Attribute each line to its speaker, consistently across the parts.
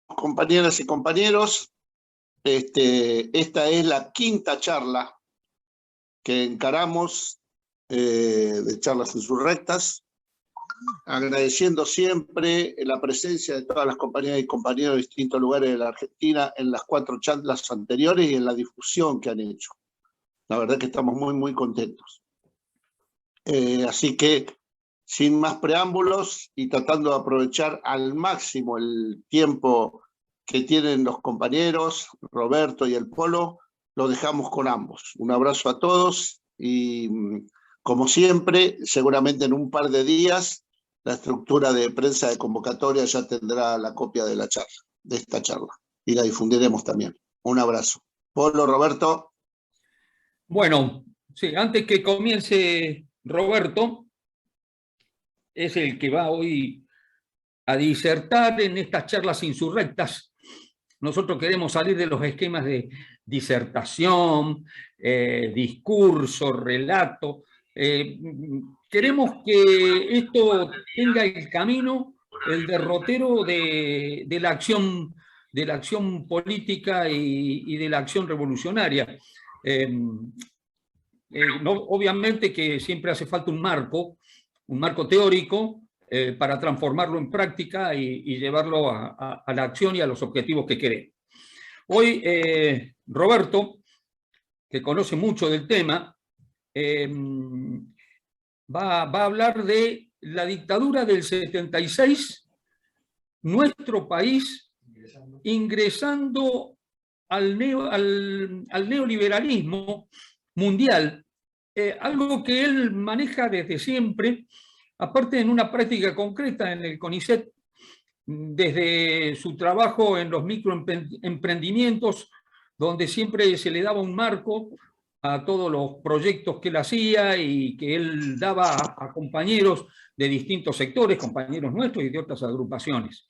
Speaker 1: Compañeras y compañeros, esta es la quinta charla que encaramos de charlas insurrectas, agradeciendo siempre la presencia de todas las compañeras y compañeros de distintos lugares de la Argentina en las 4 charlas anteriores y en la difusión que han hecho. La verdad que estamos muy contentos. Así que, sin más preámbulos y tratando de aprovechar al máximo el tiempo que tienen los compañeros, Roberto y el Polo, lo dejamos con ambos. Un abrazo a todos y, como siempre, seguramente en un par de días, la estructura de prensa de convocatoria ya tendrá la copia de la charla, de esta charla, y la difundiremos también. Un abrazo. Polo, Roberto.
Speaker 2: Bueno, sí, antes que comience Roberto, es el que va hoy a disertar en estas charlas insurrectas. Nosotros queremos salir de los esquemas de disertación, discurso, relato. Queremos que esto tenga el camino, el derrotero de la acción política y de la acción revolucionaria. Obviamente que siempre hace falta un marco teórico para transformarlo en práctica y llevarlo a la acción y a los objetivos que queremos. Hoy Roberto, que conoce mucho del tema, va a hablar de la dictadura del 76, nuestro país ingresando al neoliberalismo mundial, algo que él maneja desde siempre, aparte en una práctica concreta en el CONICET, desde su trabajo en los microemprendimientos, donde siempre se le daba un marco a todos los proyectos que él hacía y que él daba a compañeros de distintos sectores, compañeros nuestros y de otras agrupaciones.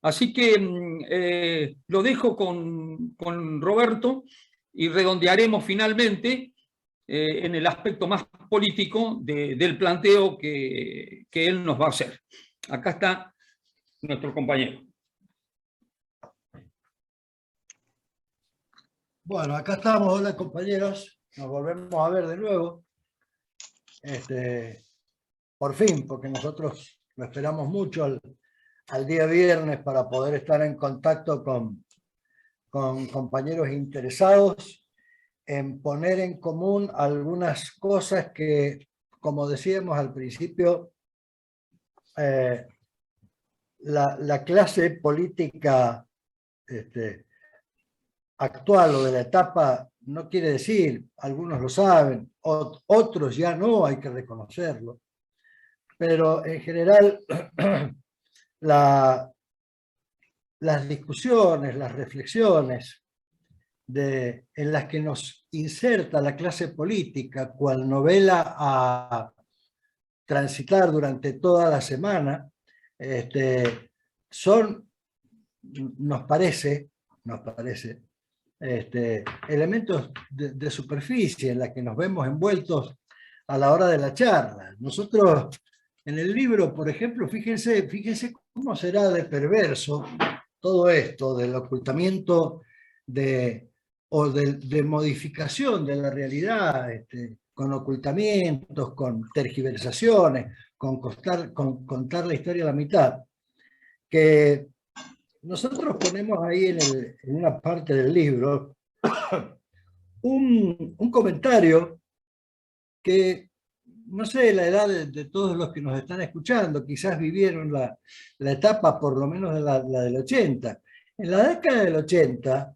Speaker 2: Así que lo dejo con Roberto y redondearemos finalmente en el aspecto más político del planteo que él nos va a hacer. Acá está nuestro compañero.
Speaker 3: Bueno, acá estamos, hola compañeros, nos volvemos a ver de nuevo. Por fin, porque nosotros lo esperamos mucho al día viernes para poder estar en contacto con compañeros interesados en poner en común algunas cosas que, como decíamos al principio, la clase política actual o de la etapa no quiere decir, algunos lo saben, otros ya no, hay que reconocerlo, pero en general las discusiones, las reflexiones en las que nos inserta la clase política cual novela a transitar durante toda la semana, son, nos parece, elementos de superficie en la que nos vemos envueltos a la hora de la charla. Nosotros, en el libro, por ejemplo, fíjense cómo será de perverso todo esto del ocultamiento o de modificación de la realidad, con ocultamientos, con tergiversaciones, con contar la historia a la mitad, que nosotros ponemos ahí en una parte del libro un comentario que, no sé, la edad de todos los que nos están escuchando, quizás vivieron la etapa por lo menos de la del 80. En la década del 80,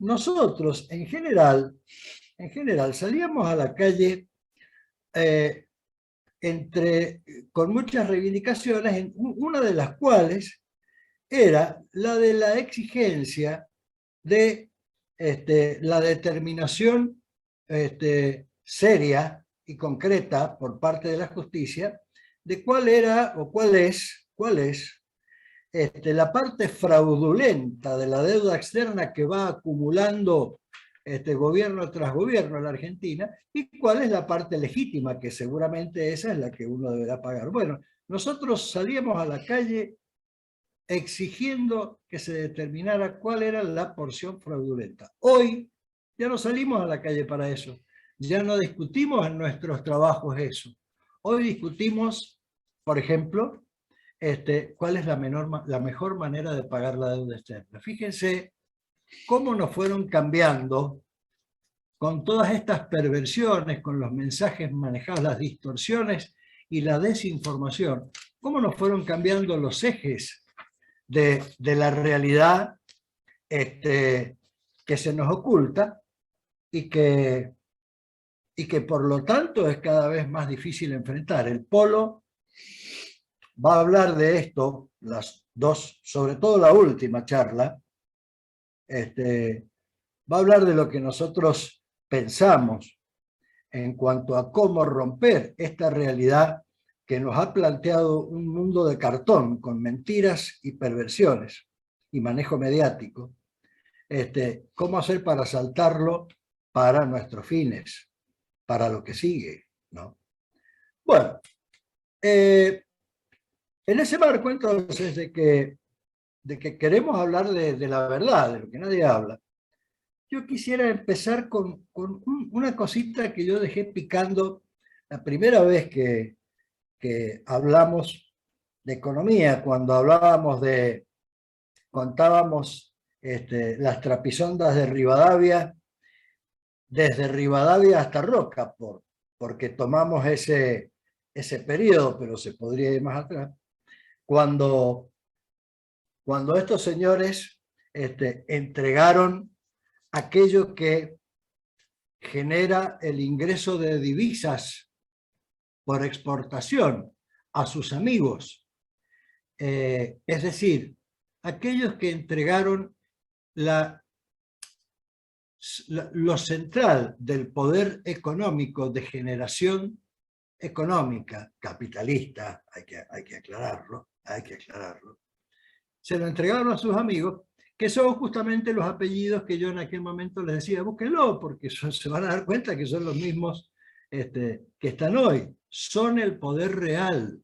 Speaker 3: nosotros en general salíamos a la calle con muchas reivindicaciones, una de las cuales era la de la exigencia de la determinación seria y concreta por parte de la justicia de cuál era o cuál es la parte fraudulenta de la deuda externa que va acumulando gobierno tras gobierno en la Argentina, y cuál es la parte legítima, que seguramente esa es la que uno deberá pagar. Bueno, nosotros salíamos a la calle exigiendo que se determinara cuál era la porción fraudulenta. Hoy ya no salimos a la calle para eso, ya no discutimos en nuestros trabajos eso. Hoy discutimos, por ejemplo, cuál es la mejor manera de pagar la deuda externa. Fíjense cómo nos fueron cambiando con todas estas perversiones, con los mensajes manejados, las distorsiones y la desinformación, cómo nos fueron cambiando los ejes de la realidad que se nos oculta y que por lo tanto es cada vez más difícil enfrentar. El Polo va a hablar de esto, las dos, sobre todo la última charla, va a hablar de lo que nosotros pensamos en cuanto a cómo romper esta realidad que nos ha planteado un mundo de cartón con mentiras y perversiones y manejo mediático. Cómo hacer para saltarlo para nuestros fines, para lo que sigue, ¿no? Bueno, en ese marco entonces de que queremos hablar de la verdad, de lo que nadie habla, yo quisiera empezar con una cosita que yo dejé picando la primera vez que hablamos de economía, cuando contábamos las trapisondas de Rivadavia, desde Rivadavia hasta Roca, porque tomamos ese periodo, pero se podría ir más atrás, cuando estos señores entregaron aquello que genera el ingreso de divisas por exportación a sus amigos. Es decir, aquellos que entregaron lo central del poder económico de generación económica, capitalista, hay que aclararlo, se lo entregaron a sus amigos, que son justamente los apellidos que yo en aquel momento les decía, búsquenlo, porque se van a dar cuenta que son los mismos que están hoy. Son el poder real,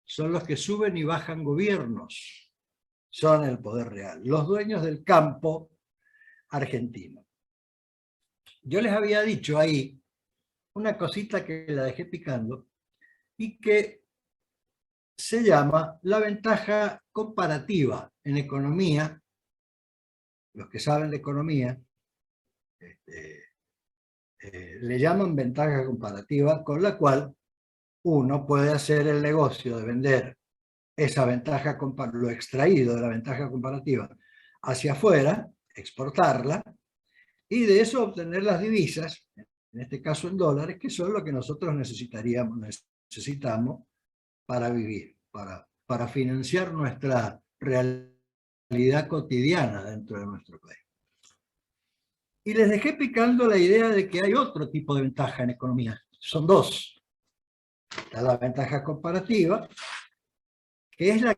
Speaker 3: son los que suben y bajan gobiernos, son el poder real, los dueños del campo argentino. Yo les había dicho ahí una cosita que la dejé picando y que se llama la ventaja comparativa en economía. Los que saben de economía le llaman ventaja comparativa, con la cual uno puede hacer el negocio de vender esa ventaja, lo extraído de la ventaja comparativa hacia afuera, exportarla, y de eso obtener las divisas, en este caso en dólares, que son lo que nosotros necesitamos para vivir, para financiar nuestra realidad cotidiana dentro de nuestro país. Y les dejé picando la idea de que hay otro tipo de ventaja en economía. Son dos. Está la ventaja comparativa, que es la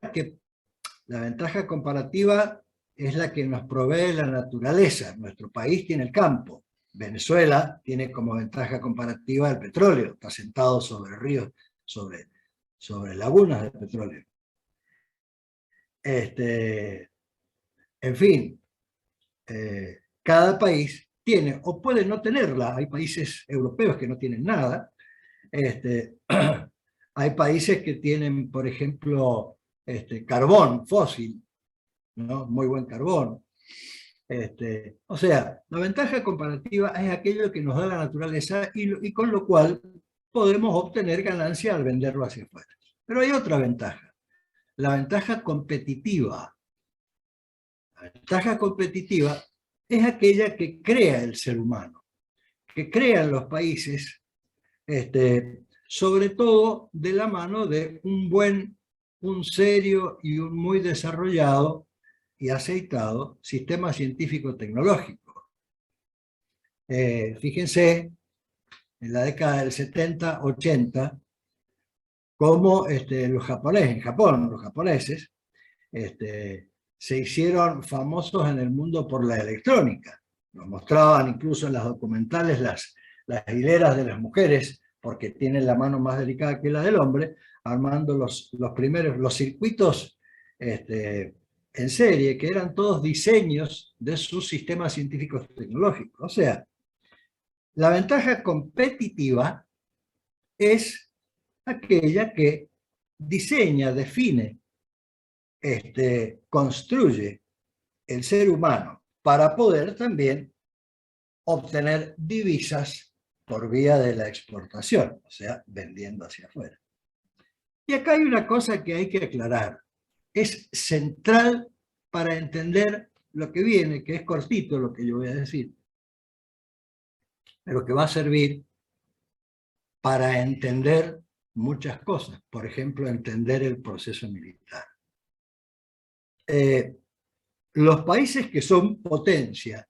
Speaker 3: ventaja comparativa es la que nos provee la naturaleza. Nuestro país tiene el campo. Venezuela tiene como ventaja comparativa el petróleo. Está sentado sobre ríos, sobre lagunas de petróleo. En fin, cada país tiene o puede no tenerla. Hay países europeos que no tienen nada. Hay países que tienen, por ejemplo, carbón fósil, ¿no? Muy buen carbón. O sea, la ventaja comparativa es aquello que nos da la naturaleza y con lo cual podemos obtener ganancia al venderlo hacia afuera. Pero hay otra ventaja, la ventaja competitiva. La ventaja competitiva es aquella que crea el ser humano, que crean los países, sobre todo de la mano de un serio y un muy desarrollado y aceitado sistema científico-tecnológico. Fíjense, en la década del 70, 80, cómo en Japón, los japoneses, se hicieron famosos en el mundo por la electrónica. Nos mostraban incluso en las documentales las hileras de las mujeres, porque tienen la mano más delicada que la del hombre, armando los circuitos en serie, que eran todos diseños de sus sistemas científicos tecnológicos. O sea, la ventaja competitiva es aquella que diseña, define, construye el ser humano para poder también obtener divisas por vía de la exportación, o sea, vendiendo hacia afuera. Y acá hay una cosa que hay que aclarar. Es central para entender lo que viene, que es cortito lo que yo voy a decir, pero que va a servir para entender muchas cosas. Por ejemplo, entender el proceso militar. Los países que son potencia,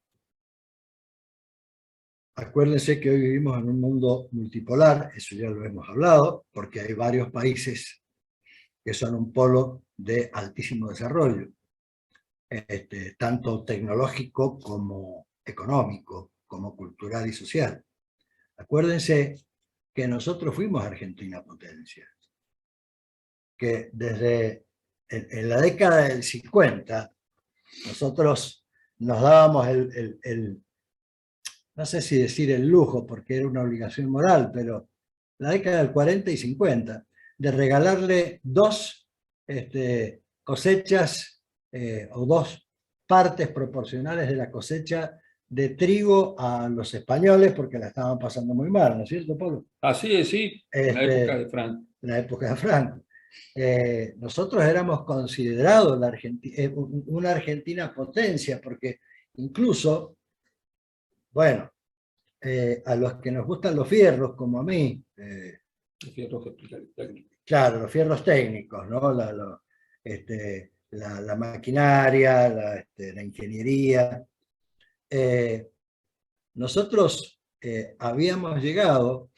Speaker 3: acuérdense que hoy vivimos en un mundo multipolar, eso ya lo hemos hablado, porque hay varios países que son un polo de altísimo desarrollo, tanto tecnológico como económico, como cultural y social. Acuérdense que nosotros fuimos Argentina potencia, que desde en la década del 50 nosotros nos dábamos no sé si decir el lujo, porque era una obligación moral, pero la década del 40 y 50, de regalarle dos cosechas o dos partes proporcionales de la cosecha de trigo a los españoles porque la estaban pasando muy mal, ¿no es cierto, Pablo?
Speaker 2: Así es, sí, en la época de Franco.
Speaker 3: La época de Franco. Nosotros éramos considerados una Argentina potencia, porque incluso, bueno, a los que nos gustan los fierros, como a mí,
Speaker 2: Los fierros técnicos.
Speaker 3: claro, los fierros técnicos, ¿no? La maquinaria, la ingeniería. Nosotros habíamos llegado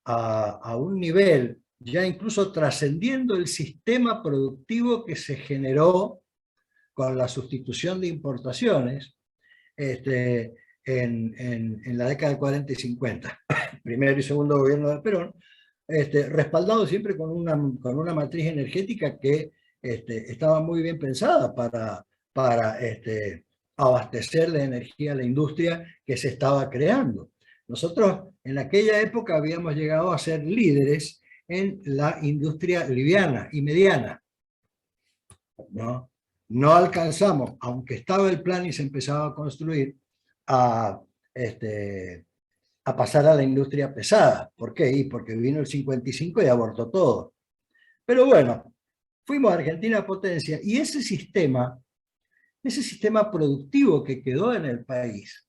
Speaker 3: a un nivel, ya incluso trascendiendo el sistema productivo que se generó con la sustitución de importaciones en la década del 40 y 50, primero y segundo gobierno de Perón, respaldado siempre con una matriz energética que estaba muy bien pensada para abastecer de energía a la industria que se estaba creando. Nosotros en aquella época habíamos llegado a ser líderes en la industria liviana y mediana. No alcanzamos, aunque estaba el plan y se empezaba a construir, a pasar a la industria pesada. ¿Por qué? Porque vino el 55 y abortó todo. Pero bueno, fuimos a Argentina potencia y ese sistema productivo que quedó en el país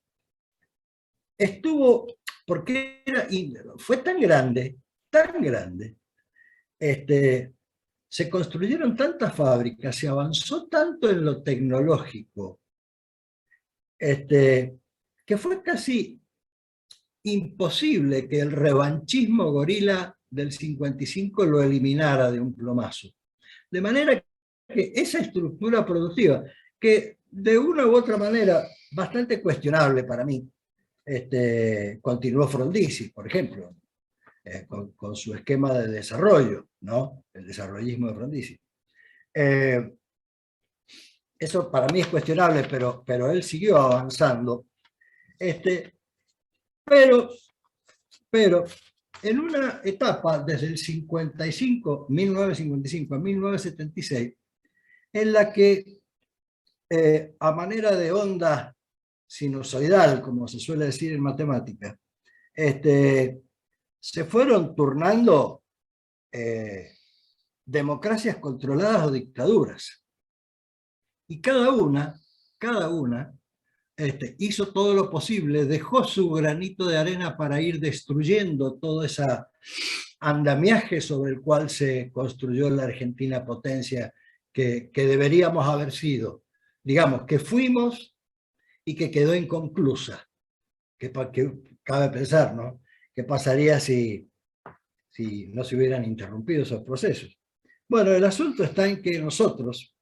Speaker 3: estuvo, porque fue tan grande, se construyeron tantas fábricas, se avanzó tanto en lo tecnológico, que fue casi imposible que el revanchismo gorila del 55 lo eliminara de un plumazo. De manera que esa estructura productiva, que de una u otra manera, bastante cuestionable para mí, continuó Frondizi, por ejemplo, con su esquema de desarrollo, ¿no? El desarrollismo de Frondizi. Eso para mí es cuestionable, pero él siguió avanzando. Pero en una etapa desde el 1955 a 1976, en la que a manera de onda sinusoidal, como se suele decir en matemática, se fueron turnando democracias controladas o dictaduras. Y cada una hizo todo lo posible, dejó su granito de arena para ir destruyendo todo ese andamiaje sobre el cual se construyó la Argentina potencia que deberíamos haber sido. Digamos, que fuimos y que quedó inconclusa. Que cabe pensar, ¿no? ¿Qué pasaría si no se hubieran interrumpido esos procesos? Bueno, el asunto está en que nosotros,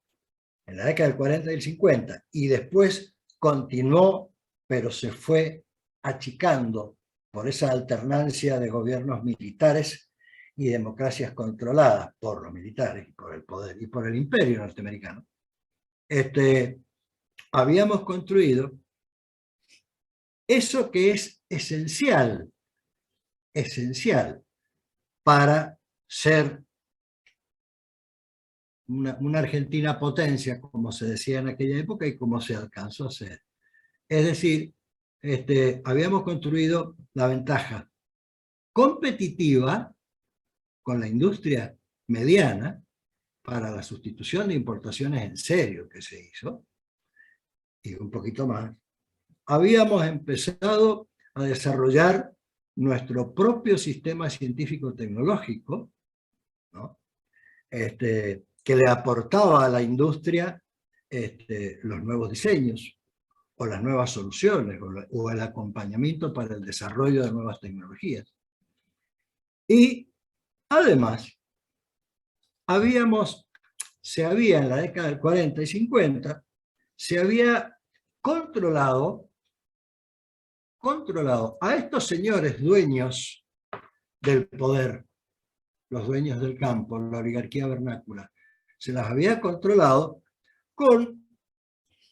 Speaker 3: en la década del 40 y el 50, y después continuó, pero se fue achicando por esa alternancia de gobiernos militares y democracias controladas por los militares y por el poder y por el imperio norteamericano, habíamos construido eso que es esencial para ser una Argentina potencia, como se decía en aquella época y como se alcanzó a hacer. Es decir, habíamos construido la ventaja competitiva con la industria mediana para la sustitución de importaciones en serio que se hizo, y un poquito más. Habíamos empezado a desarrollar nuestro propio sistema científico-tecnológico, ¿no? Que le aportaba a la industria los nuevos diseños, o las nuevas soluciones, o el acompañamiento para el desarrollo de nuevas tecnologías. Y además, se había en la década del 40 y 50, se había controlado a estos señores dueños del poder, los dueños del campo, la oligarquía vernácula, se las había controlado con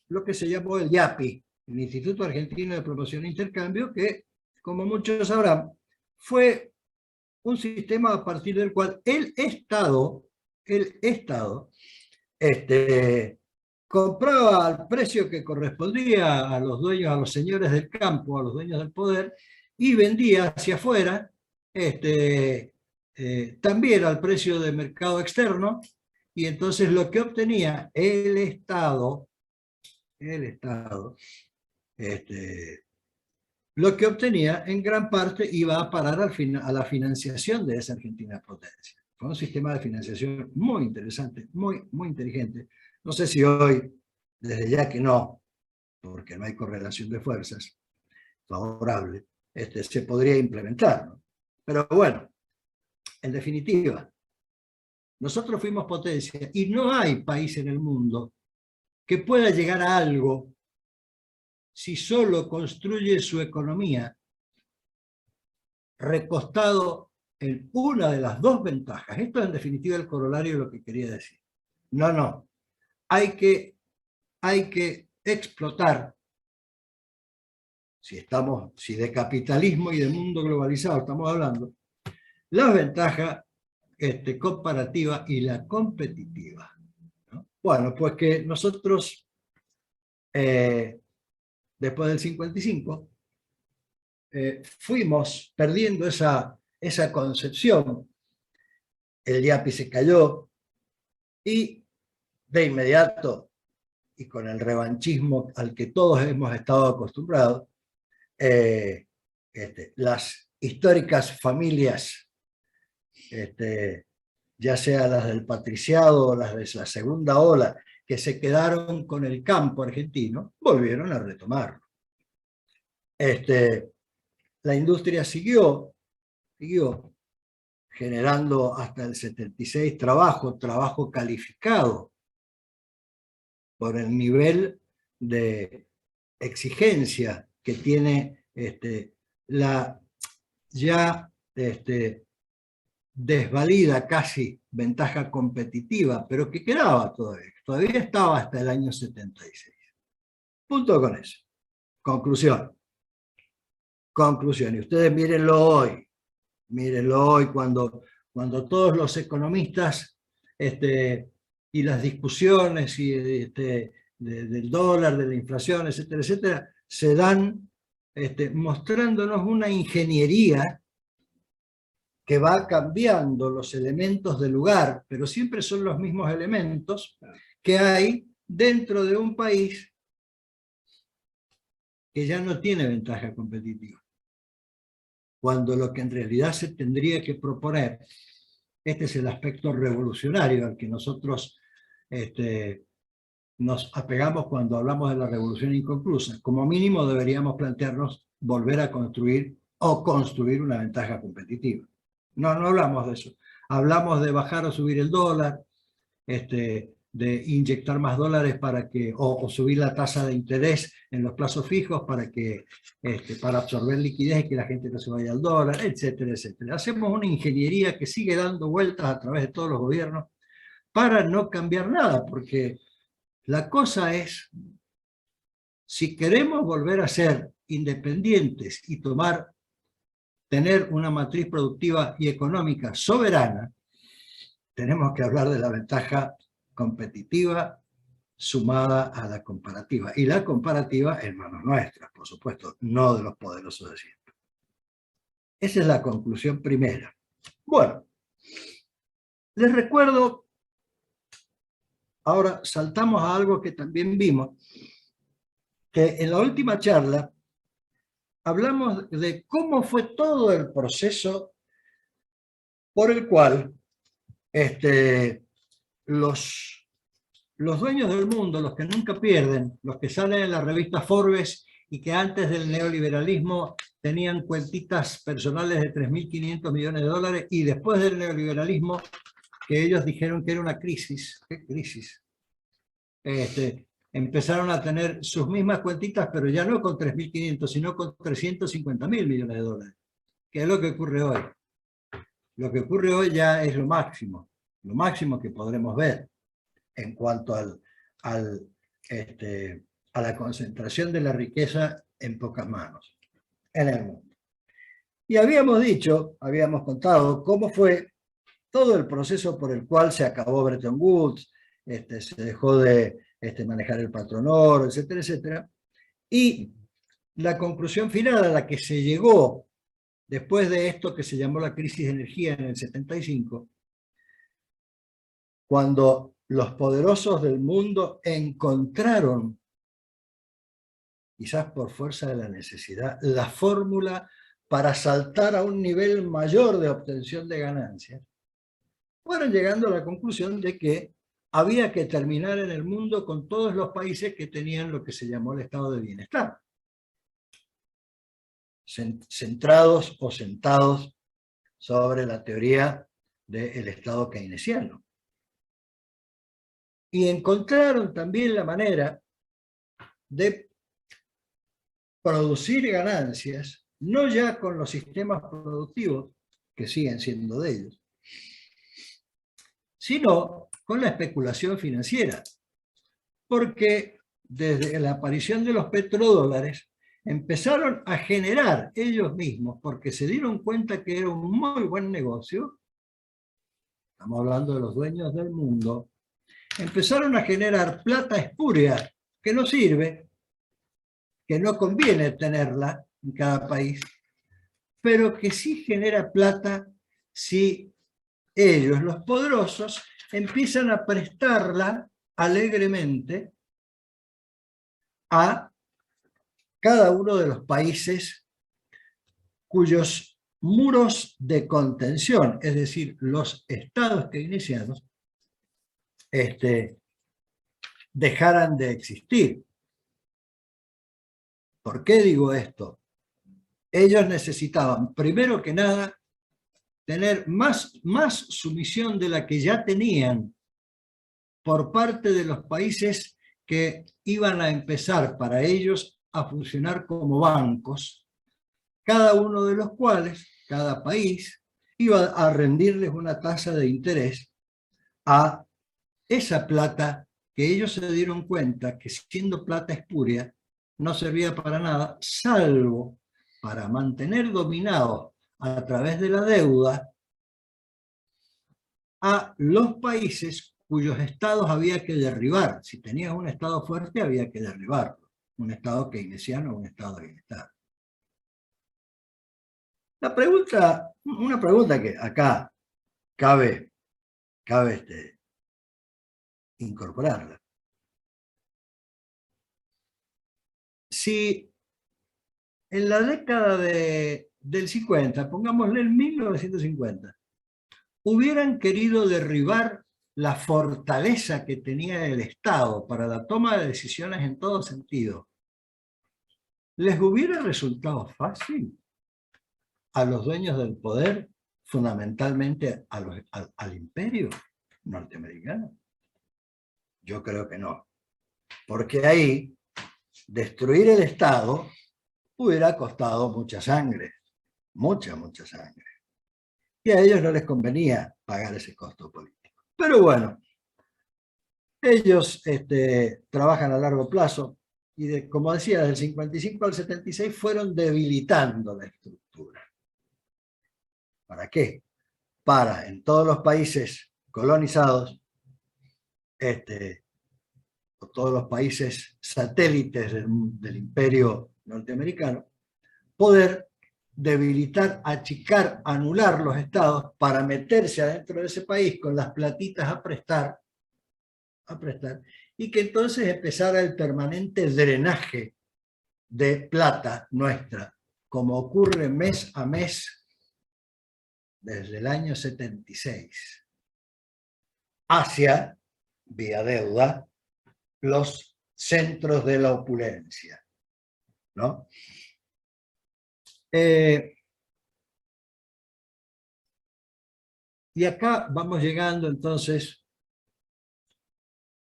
Speaker 3: lo que se llamó el IAPI, el Instituto Argentino de Promoción e Intercambio, que, como muchos sabrán, fue un sistema a partir del cual el Estado compraba al precio que correspondía a los dueños, a los señores del campo, a los dueños del poder, y vendía hacia afuera también al precio de mercado externo, y entonces lo que obtenía el Estado, lo que obtenía en gran parte iba a parar a la financiación de esa Argentina potencia. Fue un sistema de financiación muy interesante, muy inteligente. No sé si hoy, desde ya que no, porque no hay correlación de fuerzas favorable, se podría implementar, ¿no? Pero bueno, en definitiva, nosotros fuimos potencia y no hay país en el mundo que pueda llegar a algo si solo construye su economía recostado en una de las dos ventajas. Esto es en definitiva el corolario de lo que quería decir. No. Hay que explotar, si de capitalismo y de mundo globalizado estamos hablando, las ventajas comparativa y la competitiva, ¿no? Bueno, pues que nosotros, después del 55, fuimos perdiendo esa concepción. El IAPI se cayó y de inmediato, y con el revanchismo al que todos hemos estado acostumbrados, las históricas familias, ya sea las del patriciado o las de la segunda ola, que se quedaron con el campo argentino, volvieron a retomarlo. La industria siguió generando hasta el 76 trabajo calificado por el nivel de exigencia que tiene la ya desvalida casi ventaja competitiva, pero que quedaba todavía estaba hasta el año 76. Punto con eso. Conclusión. Y ustedes mírenlo hoy cuando todos los economistas y las discusiones del dólar, de la inflación, etcétera, etcétera, se dan mostrándonos una ingeniería que va cambiando los elementos del lugar, pero siempre son los mismos elementos que hay dentro de un país que ya no tiene ventaja competitiva. Cuando lo que en realidad se tendría que proponer, este es el aspecto revolucionario al que nosotros nos apegamos cuando hablamos de la revolución inconclusa. Como mínimo deberíamos plantearnos volver a construir o construir una ventaja competitiva. No hablamos de eso. Hablamos de bajar o subir el dólar, de de inyectar más dólares para que, o subir la tasa de interés en los plazos fijos para que, para absorber liquidez y que la gente no se vaya al dólar, etcétera, etcétera. Hacemos una ingeniería que sigue dando vueltas a través de todos los gobiernos para no cambiar nada, porque la cosa es, si queremos volver a ser independientes y tener una matriz productiva y económica soberana, tenemos que hablar de la ventaja competitiva sumada a la comparativa. Y la comparativa en manos nuestras, por supuesto, no de los poderosos de siempre. Esa es la conclusión primera. Bueno, les recuerdo, ahora saltamos a algo que también vimos, que en la última charla hablamos de cómo fue todo el proceso por el cual los dueños del mundo, los que nunca pierden, los que salen en la revista Forbes y que antes del neoliberalismo tenían cuentitas personales de 3.500 millones de dólares y después del neoliberalismo, que ellos dijeron que era una crisis, ¿qué crisis? Empezaron a tener sus mismas cuentitas, pero ya no con 3.500, sino con 350.000 millones de dólares. ¿Qué es lo que ocurre hoy? Lo que ocurre hoy ya es lo máximo que podremos ver en cuanto a la concentración de la riqueza en pocas manos en el mundo. Y habíamos contado cómo fue todo el proceso por el cual se acabó Bretton Woods, se dejó de manejar el patrón oro, etcétera, etcétera. Y la conclusión final a la que se llegó después de esto que se llamó la crisis de energía en el 75, cuando los poderosos del mundo encontraron, quizás por fuerza de la necesidad, la fórmula para saltar a un nivel mayor de obtención de ganancias, fueron llegando a la conclusión de que había que terminar en el mundo con todos los países que tenían lo que se llamó el estado de bienestar, centrados o sentados sobre la teoría del estado keynesiano. Y encontraron también la manera de producir ganancias, no ya con los sistemas productivos, que siguen siendo de ellos, sino con la especulación financiera. Porque desde la aparición de los petrodólares, empezaron a generar ellos mismos, porque se dieron cuenta que era un muy buen negocio, estamos hablando de los dueños del mundo, empezaron a generar plata espúrea que no sirve, que no conviene tenerla en cada país, pero que sí genera plata si ellos, los poderosos, empiezan a prestarla alegremente a cada uno de los países cuyos muros de contención, es decir, los estados keynesianos, dejaran de existir. ¿Por qué digo esto? Ellos necesitaban, primero que nada, tener más sumisión de la que ya tenían por parte de los países que iban a empezar para ellos a funcionar como bancos, cada uno de los cuales, cada país, iba a rendirles una tasa de interés a esa plata que ellos se dieron cuenta que siendo plata espuria no servía para nada, salvo para mantener dominados a través de la deuda a los países cuyos estados había que derribar. Si tenías un estado fuerte había que derribarlo, un estado keynesiano o un estado de bienestar. Una pregunta que acá cabe incorporarla. Si en la década del 50, pongámosle el 1950, hubieran querido derribar la fortaleza que tenía el Estado para la toma de decisiones en todo sentido, ¿les hubiera resultado fácil a los dueños del poder, fundamentalmente al imperio norteamericano? Yo creo que no. Porque ahí, destruir el Estado hubiera costado mucha sangre. Mucha sangre. Y a ellos no les convenía pagar ese costo político. Pero bueno, ellos trabajan a largo plazo y, como decía, del 55 al 76 fueron debilitando la estructura. ¿Para qué? Para, en todos los países colonizados, o todos los países satélites del imperio norteamericano, poder debilitar, achicar, anular los estados para meterse adentro de ese país con las platitas a prestar, y que entonces empezara el permanente drenaje de plata nuestra, como ocurre mes a mes desde el año 76, hacia, vía deuda, los centros de la opulencia, ¿no? Y acá vamos llegando entonces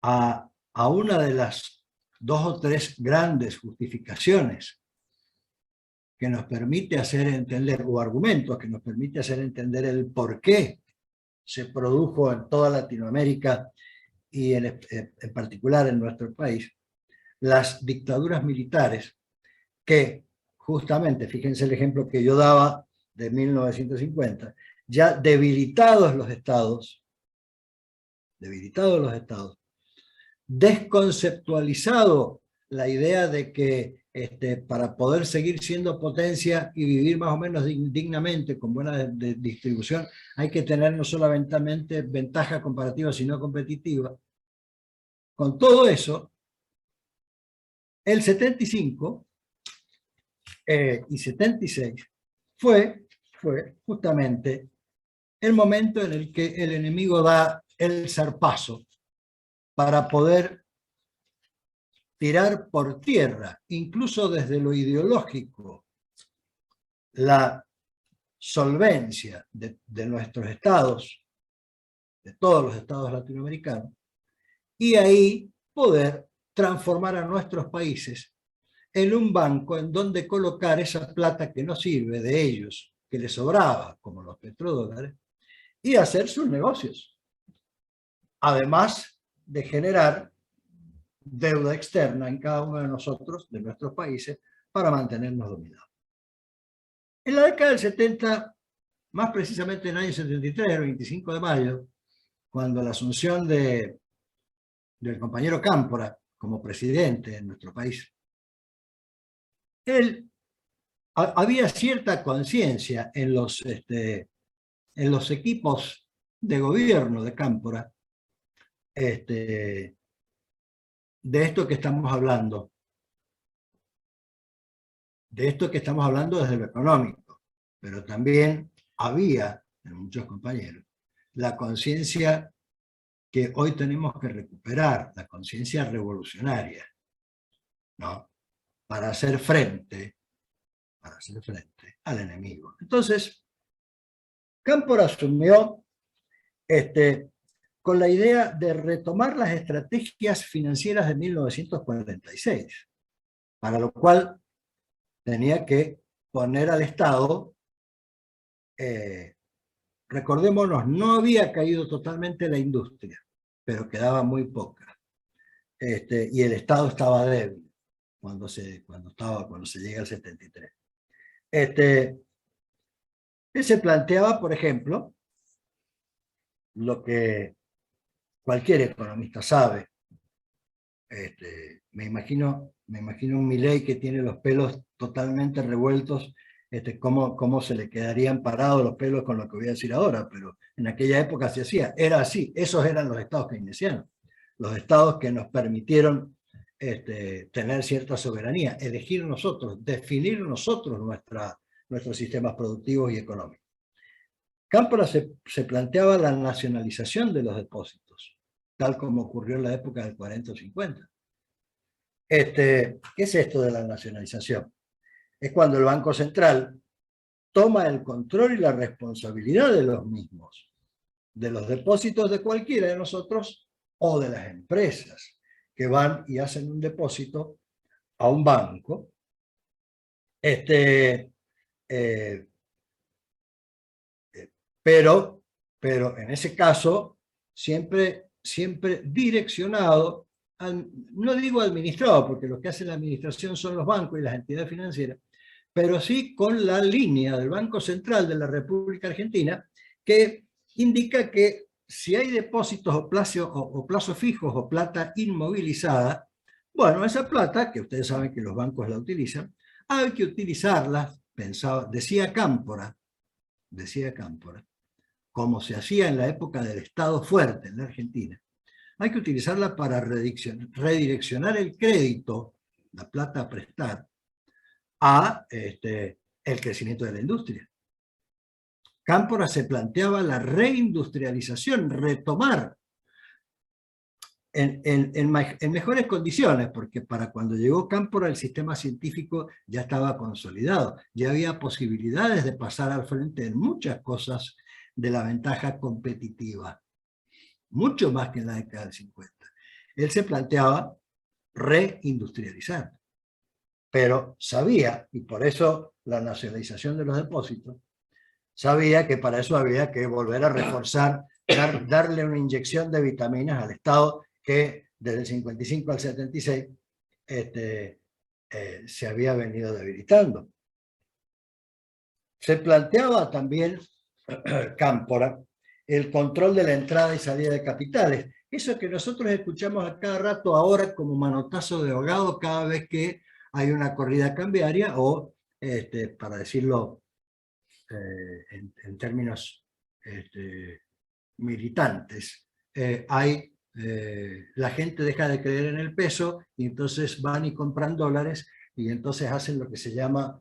Speaker 3: a una de las 2 o 3 grandes justificaciones que nos permite hacer entender, o argumentos que nos permite hacer entender el por qué se produjo en toda Latinoamérica y en particular en nuestro país, las dictaduras militares que justamente, fíjense el ejemplo que yo daba de 1950, ya debilitados los estados, desconceptualizado la idea de que para poder seguir siendo potencia y vivir más o menos dignamente, con buena distribución, hay que tener no solamente ventaja comparativa, sino competitiva. Con todo eso, el 75 y 76 fue justamente el momento en el que el enemigo da el zarpazo para poder tirar por tierra, incluso desde lo ideológico, la solvencia de nuestros estados, de todos los estados latinoamericanos, y ahí poder transformar a nuestros países en un banco en donde colocar esa plata que no sirve de ellos, que les sobraba, como los petrodólares, y hacer sus negocios. Además de generar deuda externa en cada uno de nosotros, de nuestros países, para mantenernos dominados. En la década del 70, más precisamente en el año 73, el 25 de mayo, cuando la asunción del compañero Cámpora como presidente en nuestro país, había cierta conciencia en los equipos de gobierno de Cámpora de esto que estamos hablando. De esto que estamos hablando desde lo económico, pero también había en muchos compañeros la conciencia que hoy tenemos que recuperar, la conciencia revolucionaria, ¿no? Para hacer frente al enemigo. Entonces, Cámpora asumió con la idea de retomar las estrategias financieras de 1946, para lo cual tenía que poner al Estado, recordémonos, no había caído totalmente la industria, pero quedaba muy poca. Y el Estado estaba débil cuando se llega al 73. Él se planteaba, por ejemplo, lo que cualquier economista sabe. Me imagino un Milei que tiene los pelos totalmente revueltos, cómo se le quedarían parados los pelos con lo que voy a decir ahora, pero en aquella época se hacía, era así, esos eran los estados keynesianos, los estados que nos permitieron tener cierta soberanía, elegir nosotros, definir nosotros nuestros sistemas productivos y económicos. Cámpora se planteaba la nacionalización de los depósitos, tal como ocurrió en la época del 40 o 50. ¿Qué es esto de la nacionalización? Es cuando el Banco Central toma el control y la responsabilidad de los mismos, de los depósitos de cualquiera de nosotros o de las empresas que van y hacen un depósito a un banco, pero en ese caso siempre direccionado, no digo administrado, porque lo que hace la administración son los bancos y las entidades financieras, pero sí con la línea del Banco Central de la República Argentina, que indica que si hay depósitos o plazos fijos o plata inmovilizada, bueno, esa plata, que ustedes saben que los bancos la utilizan, hay que utilizarla, decía Cámpora, como se hacía en la época del Estado fuerte en la Argentina, hay que utilizarla para redireccionar el crédito, la plata a prestar, a el crecimiento de la industria. Cámpora se planteaba la reindustrialización, retomar en mejores condiciones, porque para cuando llegó Cámpora el sistema científico ya estaba consolidado, ya había posibilidades de pasar al frente en muchas cosas de la ventaja competitiva, mucho más que en la década del 50. Él se planteaba reindustrializar, pero sabía, y por eso la nacionalización de los depósitos, sabía que para eso había que volver a reforzar, darle una inyección de vitaminas al Estado que desde el 55 al 76 se había venido debilitando. Se planteaba también, Cámpora, el control de la entrada y salida de capitales. Eso que nosotros escuchamos a cada rato ahora como manotazo de ahogado cada vez que hay una corrida cambiaria o, para decirlo en términos militantes, la gente deja de creer en el peso y entonces van y compran dólares y entonces hacen lo que se llama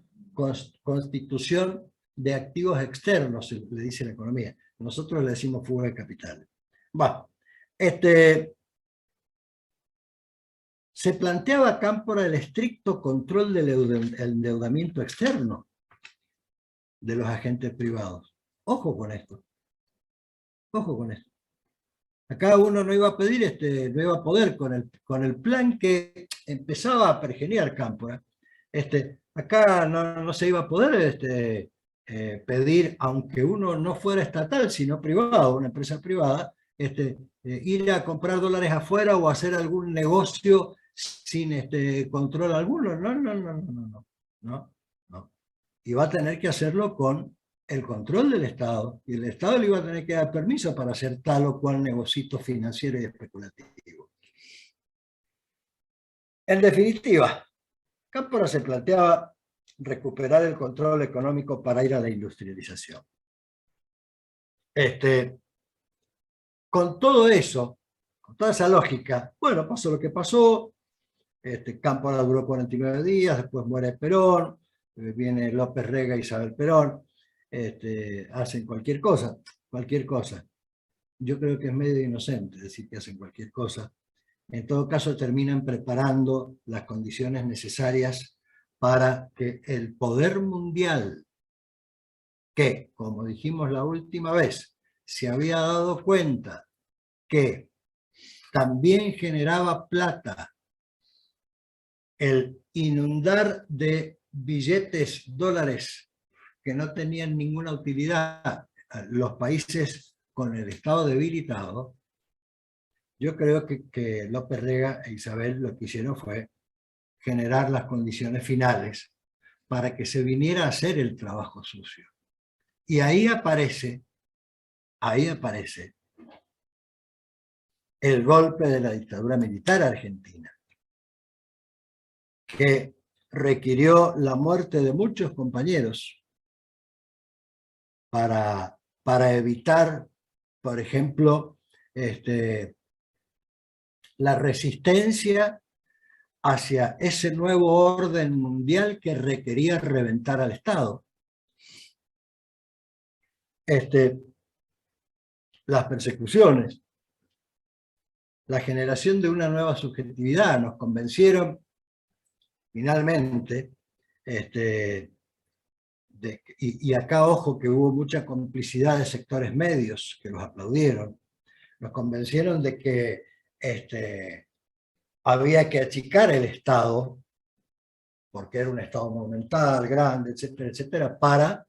Speaker 3: constitución de activos externos, le dice la economía. Nosotros le decimos fuga de capital. Bueno, se planteaba Cámpora el estricto control del endeudamiento externo de los agentes privados. Ojo con esto. Ojo con esto. Acá uno no iba a pedir, no iba a poder con el plan que empezaba a pergeniar Cámpora. Acá no se iba a poder pedir, aunque uno no fuera estatal, sino privado, una empresa privada, ir a comprar dólares afuera o hacer algún negocio sin control alguno. No. Y va a tener que hacerlo con el control del Estado, y el Estado le iba a tener que dar permiso para hacer tal o cual negocito financiero y especulativo. En definitiva, Cámpora se planteaba recuperar el control económico para ir a la industrialización. Con todo eso, con toda esa lógica, bueno, pasó lo que pasó. Cámpora duró 49 días, después muere Perón, viene López Rega y Isabel Perón, hacen cualquier cosa. Yo creo que es medio inocente decir que hacen cualquier cosa. En todo caso, terminan preparando las condiciones necesarias para que el poder mundial, que, como dijimos la última vez, se había dado cuenta que también generaba plata el inundar de billetes, dólares, que no tenían ninguna utilidad, los países con el Estado debilitado. Yo creo que López Rega e Isabel lo que hicieron fue generar las condiciones finales para que se viniera a hacer el trabajo sucio. Y ahí aparece el golpe de la dictadura militar argentina, que requirió la muerte de muchos compañeros para evitar, por ejemplo, la resistencia hacia ese nuevo orden mundial que requería reventar al Estado. Las persecuciones, la generación de una nueva subjetividad nos convencieron finalmente, y acá ojo que hubo mucha complicidad de sectores medios que los aplaudieron, nos convencieron de que había que achicar el Estado, porque era un Estado monumental, grande, etcétera, etcétera, para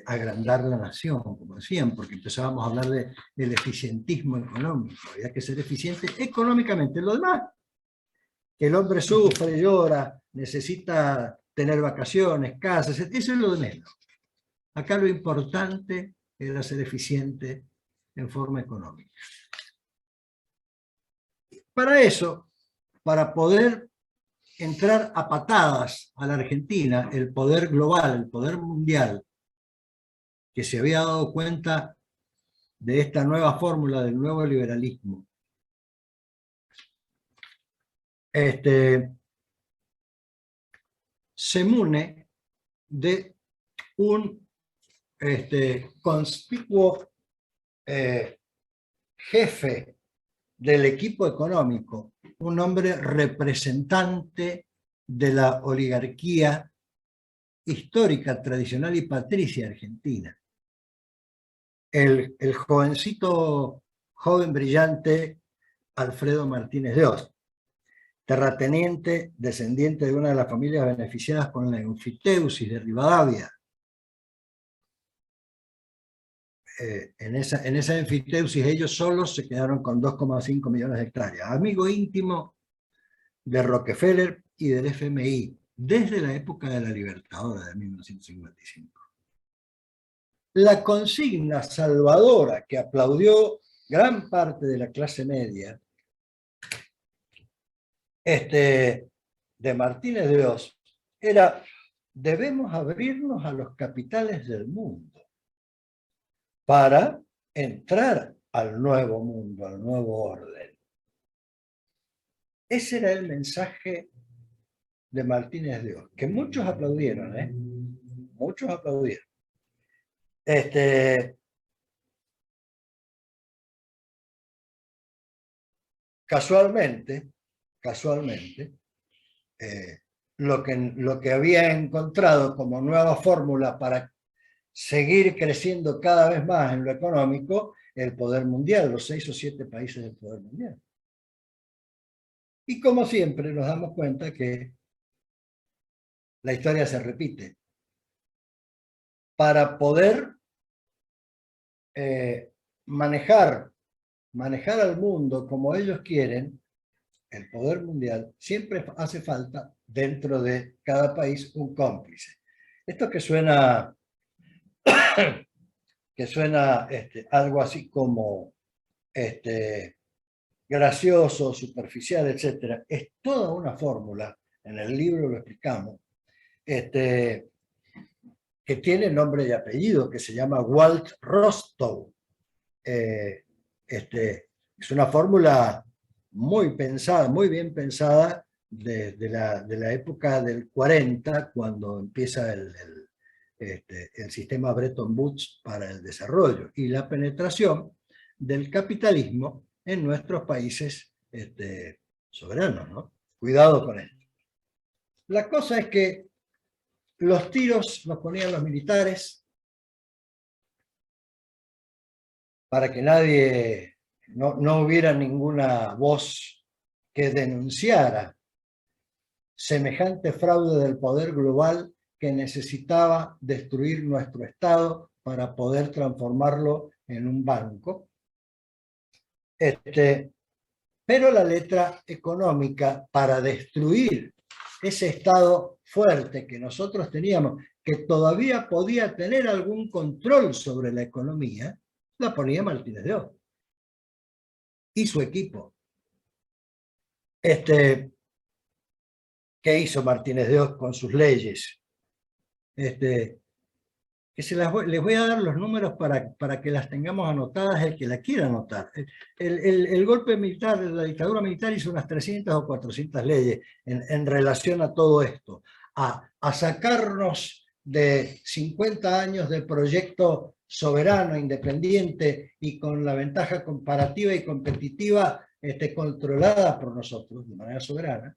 Speaker 3: agrandar la nación, como decían, porque empezábamos a hablar del eficientismo económico. Había que ser eficiente económicamente. Lo demás, que el hombre sufre, llora, necesita tener vacaciones, casas, eso es lo de menos. Acá lo importante era ser eficiente en forma económica. Para eso, para poder entrar a patadas a la Argentina, el poder global, el poder mundial, que se había dado cuenta de esta nueva fórmula del nuevo liberalismo, se mune de un conspicuo jefe del equipo económico, un hombre representante de la oligarquía histórica, tradicional y patricia argentina. El jovencito, joven brillante Alfredo Martínez de Hoz, terrateniente, descendiente de una de las familias beneficiadas con la enfiteusis de Rivadavia. En esa enfiteusis ellos solos se quedaron con 2,5 millones de hectáreas. Amigo íntimo de Rockefeller y del FMI, desde la época de la Libertadora de 1955. La consigna salvadora que aplaudió gran parte de la clase media de Martínez de Hoz era: debemos abrirnos a los capitales del mundo para entrar al nuevo mundo, al nuevo orden. Ese era el mensaje de Martínez de Hoz, que muchos aplaudieron, muchos aplaudieron. Casualmente, lo que había encontrado como nueva fórmula para seguir creciendo cada vez más en lo económico, el poder mundial, los 6 o 7 países del poder mundial. Y como siempre nos damos cuenta que la historia se repite. Para poder manejar al mundo como ellos quieren, el poder mundial, siempre hace falta dentro de cada país un cómplice. Esto que suena algo así como gracioso, superficial, etc. Es toda una fórmula, en el libro lo explicamos, que tiene nombre y apellido, que se llama Walt Rostow. Es una fórmula muy pensada, muy bien pensada desde la época del 40, cuando empieza el sistema Bretton Woods para el desarrollo y la penetración del capitalismo en nuestros países soberanos, ¿no? Cuidado con esto. La cosa es que los tiros los ponían los militares para que nadie, no hubiera ninguna voz que denunciara semejante fraude del poder global que necesitaba destruir nuestro Estado para poder transformarlo en un banco. Pero la letra económica, para destruir ese Estado fuerte que nosotros teníamos, que todavía podía tener algún control sobre la economía, la ponía Martínez de Hoz y su equipo. ¿Qué hizo Martínez de Hoz con sus leyes? Que les voy a dar los números para que las tengamos anotadas, el que la quiera anotar. El golpe militar, la dictadura militar hizo unas 300 o 400 leyes en relación a todo esto, a sacarnos de 50 años de proyecto soberano, independiente y con la ventaja comparativa y competitiva controlada por nosotros de manera soberana,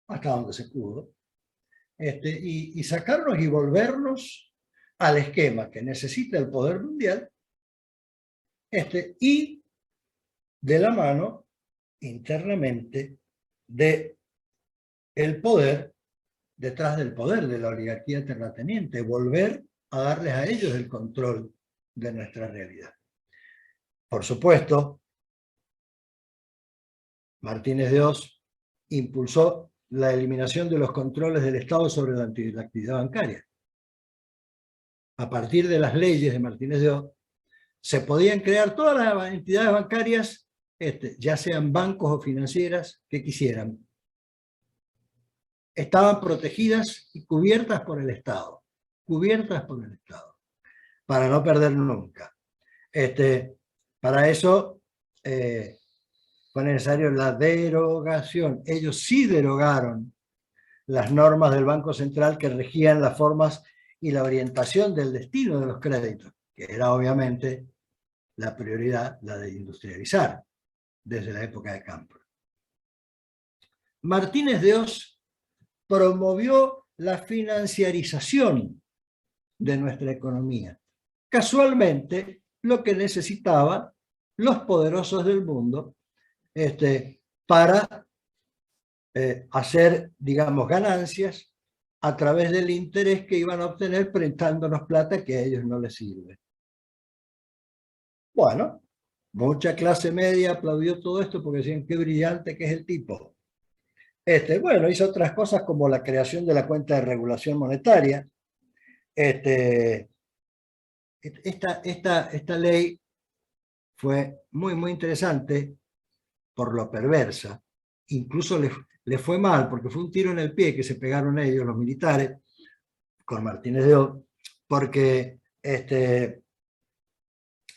Speaker 3: hasta donde se pudo, y sacarnos y volvernos al esquema que necesita el poder mundial, y de la mano internamente de el poder detrás del poder de la oligarquía terrateniente, volver a darles a ellos el control de nuestra realidad. Por supuesto, Martínez de Oz impulsó la eliminación de los controles del Estado sobre la actividad bancaria. A partir de las leyes de Martínez de Oz, se podían crear todas las entidades bancarias, ya sean bancos o financieras, que quisieran. Estaban protegidas y cubiertas por el Estado. Cubiertas por el Estado. Para no perder nunca. Para eso fue necesario la derogación. Ellos sí derogaron las normas del Banco Central que regían las formas y la orientación del destino de los créditos, que era obviamente la prioridad, la de industrializar, desde la época de Campo. Martínez de Oz promovió la financiarización de nuestra economía. Casualmente, lo que necesitaban los poderosos del mundo para hacer, digamos, ganancias a través del interés que iban a obtener prestándonos plata que a ellos no les sirve. Bueno, mucha clase media aplaudió todo esto porque decían qué brillante que es el tipo. Bueno, hizo otras cosas como la creación de la cuenta de regulación monetaria. Esta ley fue muy interesante por lo perversa. Incluso le fue mal porque fue un tiro en el pie que se pegaron ellos, los militares, con Martínez de Oz, porque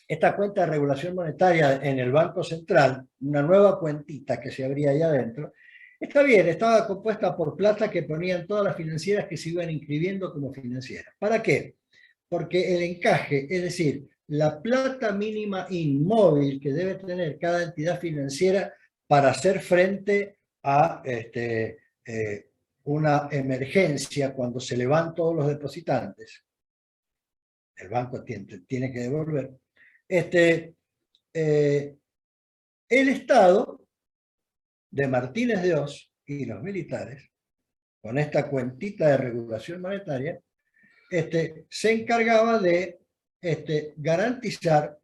Speaker 3: esta cuenta de regulación monetaria en el Banco Central, una nueva cuentita que se abría ahí adentro, está bien, estaba compuesta por plata que ponían todas las financieras que se iban inscribiendo como financieras. ¿Para qué? Porque el encaje, es decir, la plata mínima inmóvil que debe tener cada entidad financiera para hacer frente a una emergencia cuando se le van todos los depositantes, el banco tiene que devolver, el Estado de Martínez de Oz y los militares, con esta cuentita de regulación monetaria, se encargaba de garantizar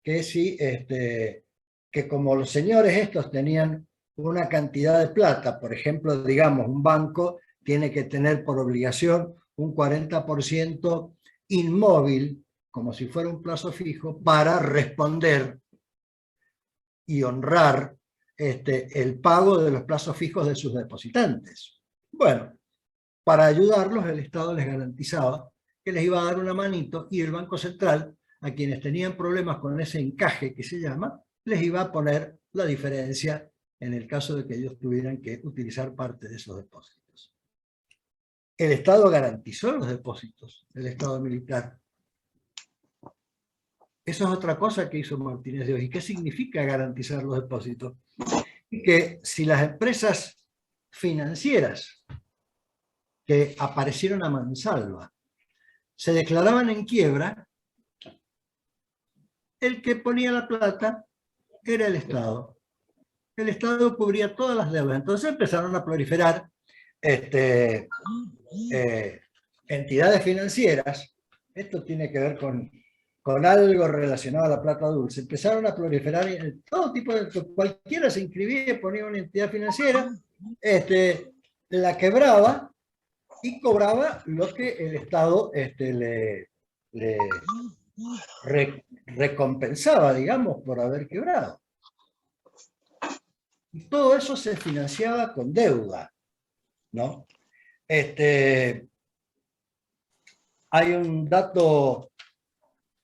Speaker 3: que si, que como los señores estos tenían una cantidad de plata, por ejemplo, digamos, un banco tiene que tener por obligación un 40% inmóvil, como si fuera un plazo fijo, para responder y honrar el pago de los plazos fijos de sus depositantes. Bueno, para ayudarlos el Estado les garantizaba que les iba a dar una manito y el Banco Central, a quienes tenían problemas con ese encaje que se llama, les iba a poner la diferencia en el caso de que ellos tuvieran que utilizar parte de esos depósitos. El Estado garantizó los depósitos, el Estado militar. Eso es otra cosa que hizo Martínez de Oz. ¿Y qué significa garantizar los depósitos? Que si las empresas financieras que aparecieron a mansalva se declaraban en quiebra, el que ponía la plata era el Estado. El Estado cubría todas las deudas. Entonces empezaron a proliferar entidades financieras. Esto tiene que ver con algo relacionado a la plata dulce. Empezaron a proliferar en todo tipo de... Cualquiera se inscribía y ponía una entidad financiera, la quebraba y cobraba lo que el Estado le recompensaba, digamos, por haber quebrado. Y todo eso se financiaba con deuda, ¿no? Hay un dato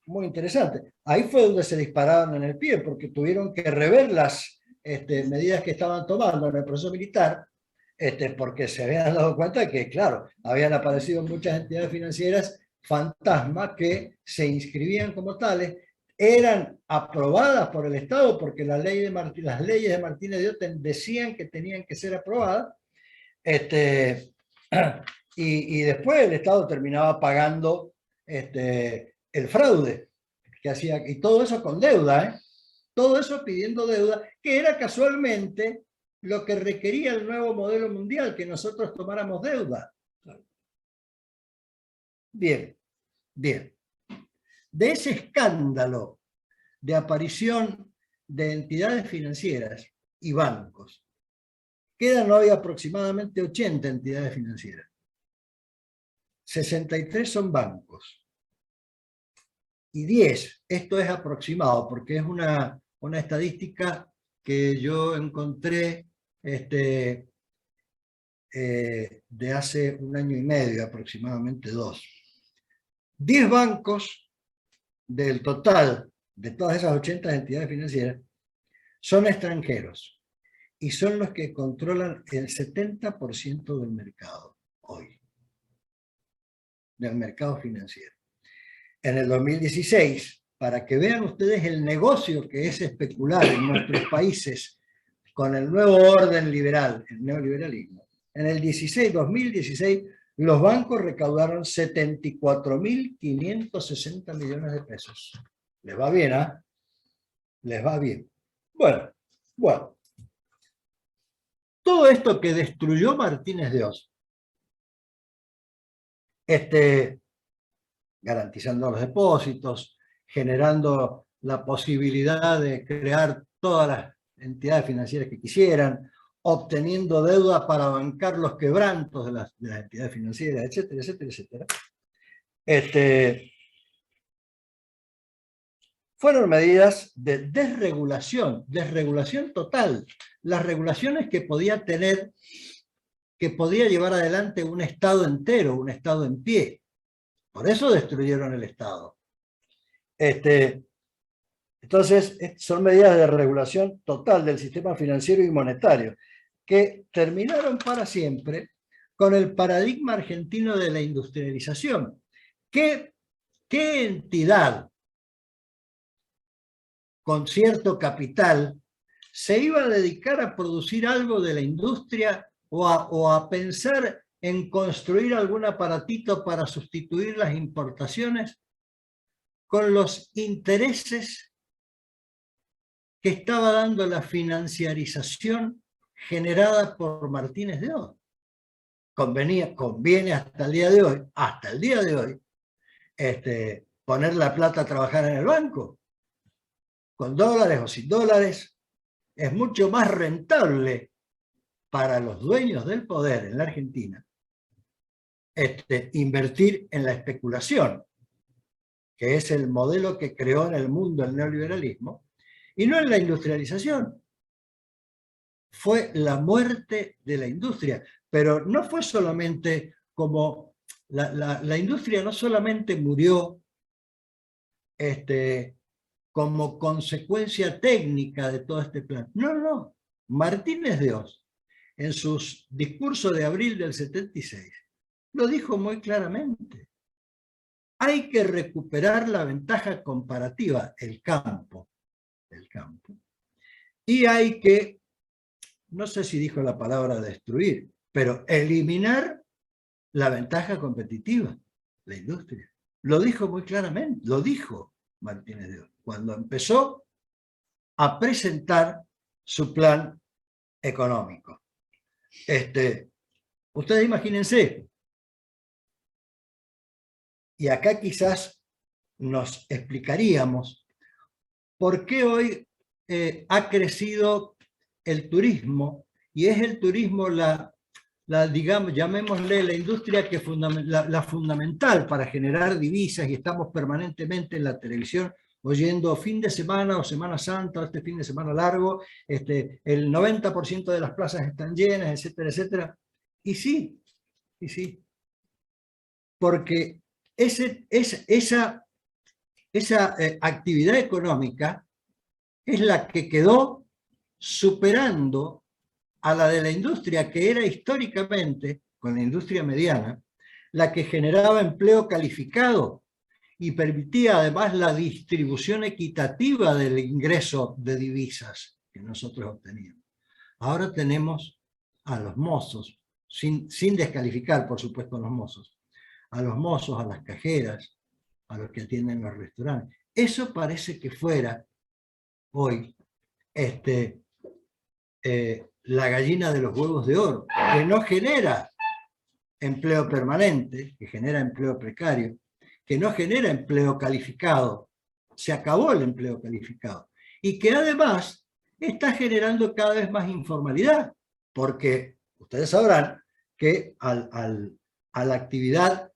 Speaker 3: muy interesante. Ahí fue donde se dispararon en el pie, porque tuvieron que rever las medidas que estaban tomando en el proceso militar, porque se habían dado cuenta de que, claro, habían aparecido muchas entidades financieras fantasmas que se inscribían como tales, eran aprobadas por el Estado, porque las leyes de Martínez de Oz decían que tenían que ser aprobadas, y después el Estado terminaba pagando el fraude que hacía, y todo eso con deuda, Todo eso pidiendo deuda, que era casualmente lo que requería el nuevo modelo mundial, que nosotros tomáramos deuda. Bien, bien. De ese escándalo de aparición de entidades financieras y bancos, quedan hoy aproximadamente 80 entidades financieras. 63 son bancos. Y 10, esto es aproximado, porque es una estadística que yo encontré de hace 1 año y medio, aproximadamente 2. 10 bancos del total de todas esas 80 entidades financieras son extranjeros y son los que controlan el 70% del mercado hoy, del mercado financiero. En el 2016, para que vean ustedes el negocio que es especular en nuestros países con el nuevo orden liberal, el neoliberalismo, en el 2016, los bancos recaudaron 74.560 millones de pesos. ¿Les va bien, ah? Les va bien. Bueno. Todo esto que destruyó Martínez de Oz, garantizando los depósitos, generando la posibilidad de crear todas las entidades financieras que quisieran, obteniendo deuda para bancar los quebrantos de las entidades financieras, etcétera, etcétera, etcétera. Fueron medidas de desregulación total. Las regulaciones que podía tener, que podía llevar adelante un Estado entero, un Estado en pie. Por eso destruyeron el Estado. Entonces, son medidas de regulación total del sistema financiero y monetario, que terminaron para siempre con el paradigma argentino de la industrialización. ¿Qué entidad con cierto capital se iba a dedicar a producir algo de la industria o a pensar en construir algún aparatito para sustituir las importaciones con los intereses que estaba dando la financiarización generada por Martínez de Oz? Conviene hasta el día de hoy, poner la plata a trabajar en el banco, con dólares o sin dólares. Es mucho más rentable para los dueños del poder en la Argentina invertir en la especulación, que es el modelo que creó en el mundo el neoliberalismo, y no en la industrialización. Fue la muerte de la industria, pero no fue solamente como la industria no solamente murió como consecuencia técnica de todo este plan. No. Martínez de Oz, en sus discursos de abril del 76, lo dijo muy claramente. Hay que recuperar la ventaja comparativa, el campo. Y hay que, no sé si dijo la palabra destruir, pero eliminar la ventaja competitiva, la industria. Lo dijo muy claramente, lo dijo Martínez de Oz, cuando empezó a presentar su plan económico. Ustedes imagínense, y acá quizás nos explicaríamos por qué hoy ha crecido el turismo, y es el turismo digamos, llamémosle la industria que la fundamental para generar divisas, y estamos permanentemente en la televisión oyendo fin de semana o Semana Santa, este fin de semana largo, el 90% de las plazas están llenas, etcétera, etcétera. Y sí, porque esa actividad económica es la que quedó superando a la de la industria, que era históricamente, con la industria mediana, la que generaba empleo calificado y permitía además la distribución equitativa del ingreso de divisas que nosotros obteníamos. Ahora tenemos a los mozos, sin descalificar por supuesto a los mozos, a las cajeras, a los que atienden los restaurantes. Eso parece que fuera hoy la gallina de los huevos de oro, que no genera empleo permanente, que genera empleo precario, que no genera empleo calificado, se acabó el empleo calificado, y que además está generando cada vez más informalidad, porque ustedes sabrán que a la actividad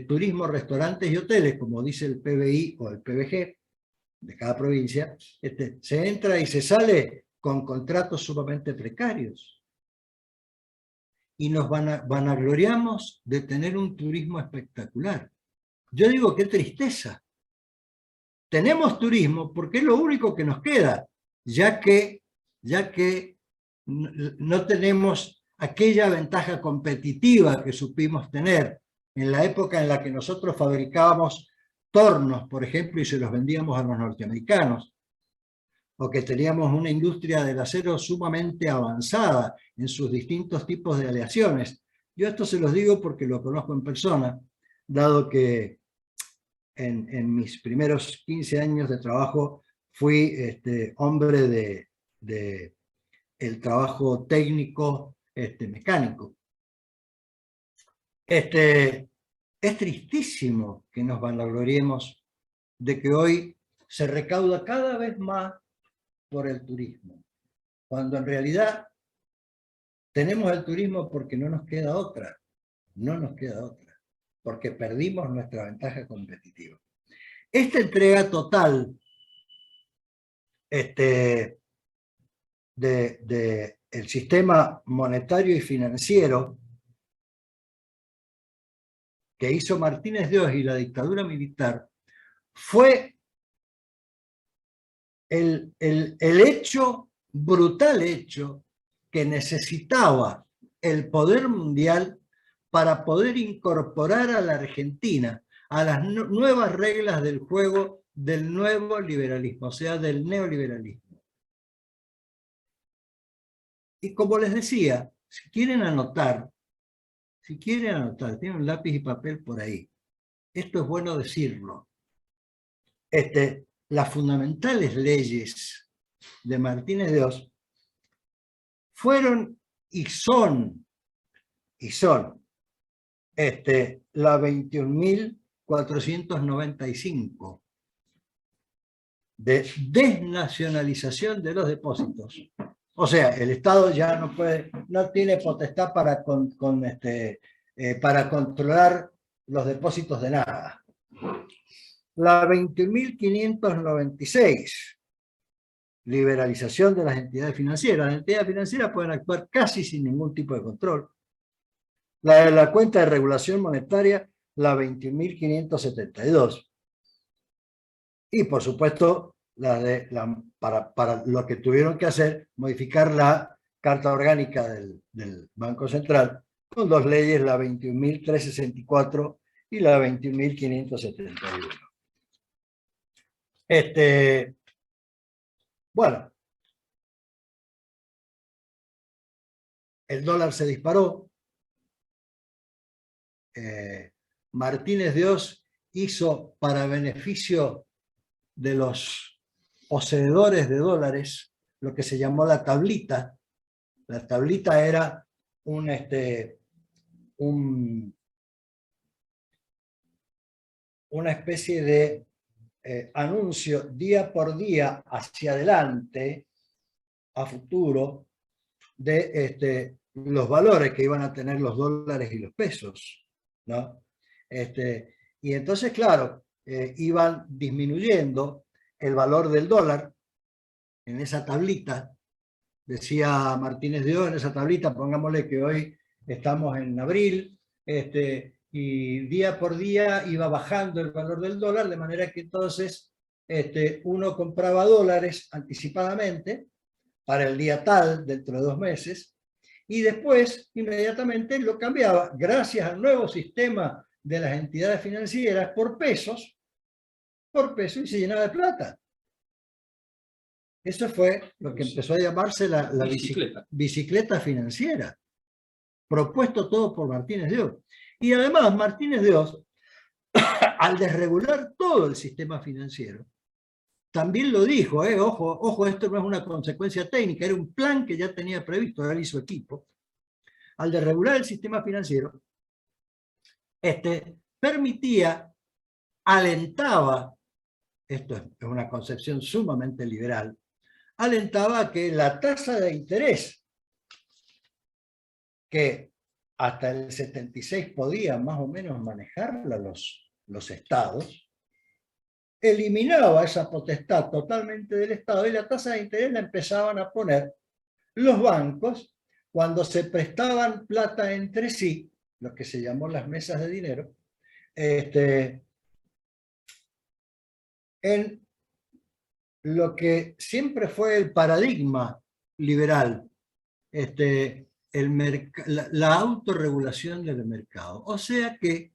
Speaker 3: turismo, restaurantes y hoteles, como dice el PBI o el PBG de cada provincia, se entra y se sale con contratos sumamente precarios. Y nos vanagloriamos de tener un turismo espectacular. Yo digo, qué tristeza. Tenemos turismo porque es lo único que nos queda, ya que no tenemos aquella ventaja competitiva que supimos tener en la época en la que nosotros fabricábamos tornos, por ejemplo, y se los vendíamos a los norteamericanos, o que teníamos una industria del acero sumamente avanzada en sus distintos tipos de aleaciones. Yo esto se los digo porque lo conozco en persona, dado que en mis primeros 15 años de trabajo fui hombre de el trabajo técnico mecánico. Es tristísimo que nos vanagloriemos de que hoy se recauda cada vez más por el turismo, cuando en realidad tenemos el turismo porque no nos queda otra, porque perdimos nuestra ventaja competitiva. Esta entrega total del sistema monetario y financiero que hizo Martínez de Oz y la dictadura militar fue el hecho, brutal hecho, que necesitaba el poder mundial para poder incorporar a la Argentina a las nuevas reglas del juego del nuevo liberalismo, o sea, del neoliberalismo. Y como les decía, si quieren anotar, tienen un lápiz y papel por ahí. Esto es bueno decirlo. Las fundamentales leyes de Martínez de Oz fueron y son la 21.495 de desnacionalización de los depósitos. O sea, el Estado ya no tiene potestad para controlar los depósitos de nada. La 20.596, liberalización de las entidades financieras. Las entidades financieras pueden actuar casi sin ningún tipo de control. La de la cuenta de regulación monetaria, la 21.572. Y por supuesto, para lo que tuvieron que hacer, modificar la Carta Orgánica del Banco Central, con dos leyes, la 21.364 y la 21.571. Bueno, el dólar se disparó. Martínez de Oz hizo, para beneficio de los poseedores de dólares, lo que se llamó la tablita. La tablita era una especie de anuncio día por día hacia adelante, a futuro, de los valores que iban a tener los dólares y los pesos, ¿no? Y entonces, claro, iban disminuyendo el valor del dólar en esa tablita. Decía Martínez de Oz en esa tablita, pongámosle que hoy estamos en abril, y día por día iba bajando el valor del dólar, de manera que entonces uno compraba dólares anticipadamente para el día tal, dentro de 2 meses, y después inmediatamente lo cambiaba, gracias al nuevo sistema de las entidades financieras, por pesos, y se llenaba de plata. Eso fue lo que empezó a llamarse la bicicleta financiera, propuesto todo por Martínez de Oz. Y además Martínez de Oz, al desregular todo el sistema financiero, también lo dijo, ojo, esto no es una consecuencia técnica, era un plan que ya tenía previsto él y su equipo, al de regular el sistema financiero, permitía, alentaba, esto es una concepción sumamente liberal, alentaba que la tasa de interés, que hasta el 76 podían más o menos manejarla los estados, eliminaba esa potestad totalmente del Estado y la tasa de interés la empezaban a poner los bancos cuando se prestaban plata entre sí, lo que se llamó las mesas de dinero, en lo que siempre fue el paradigma liberal, la autorregulación del mercado. O sea que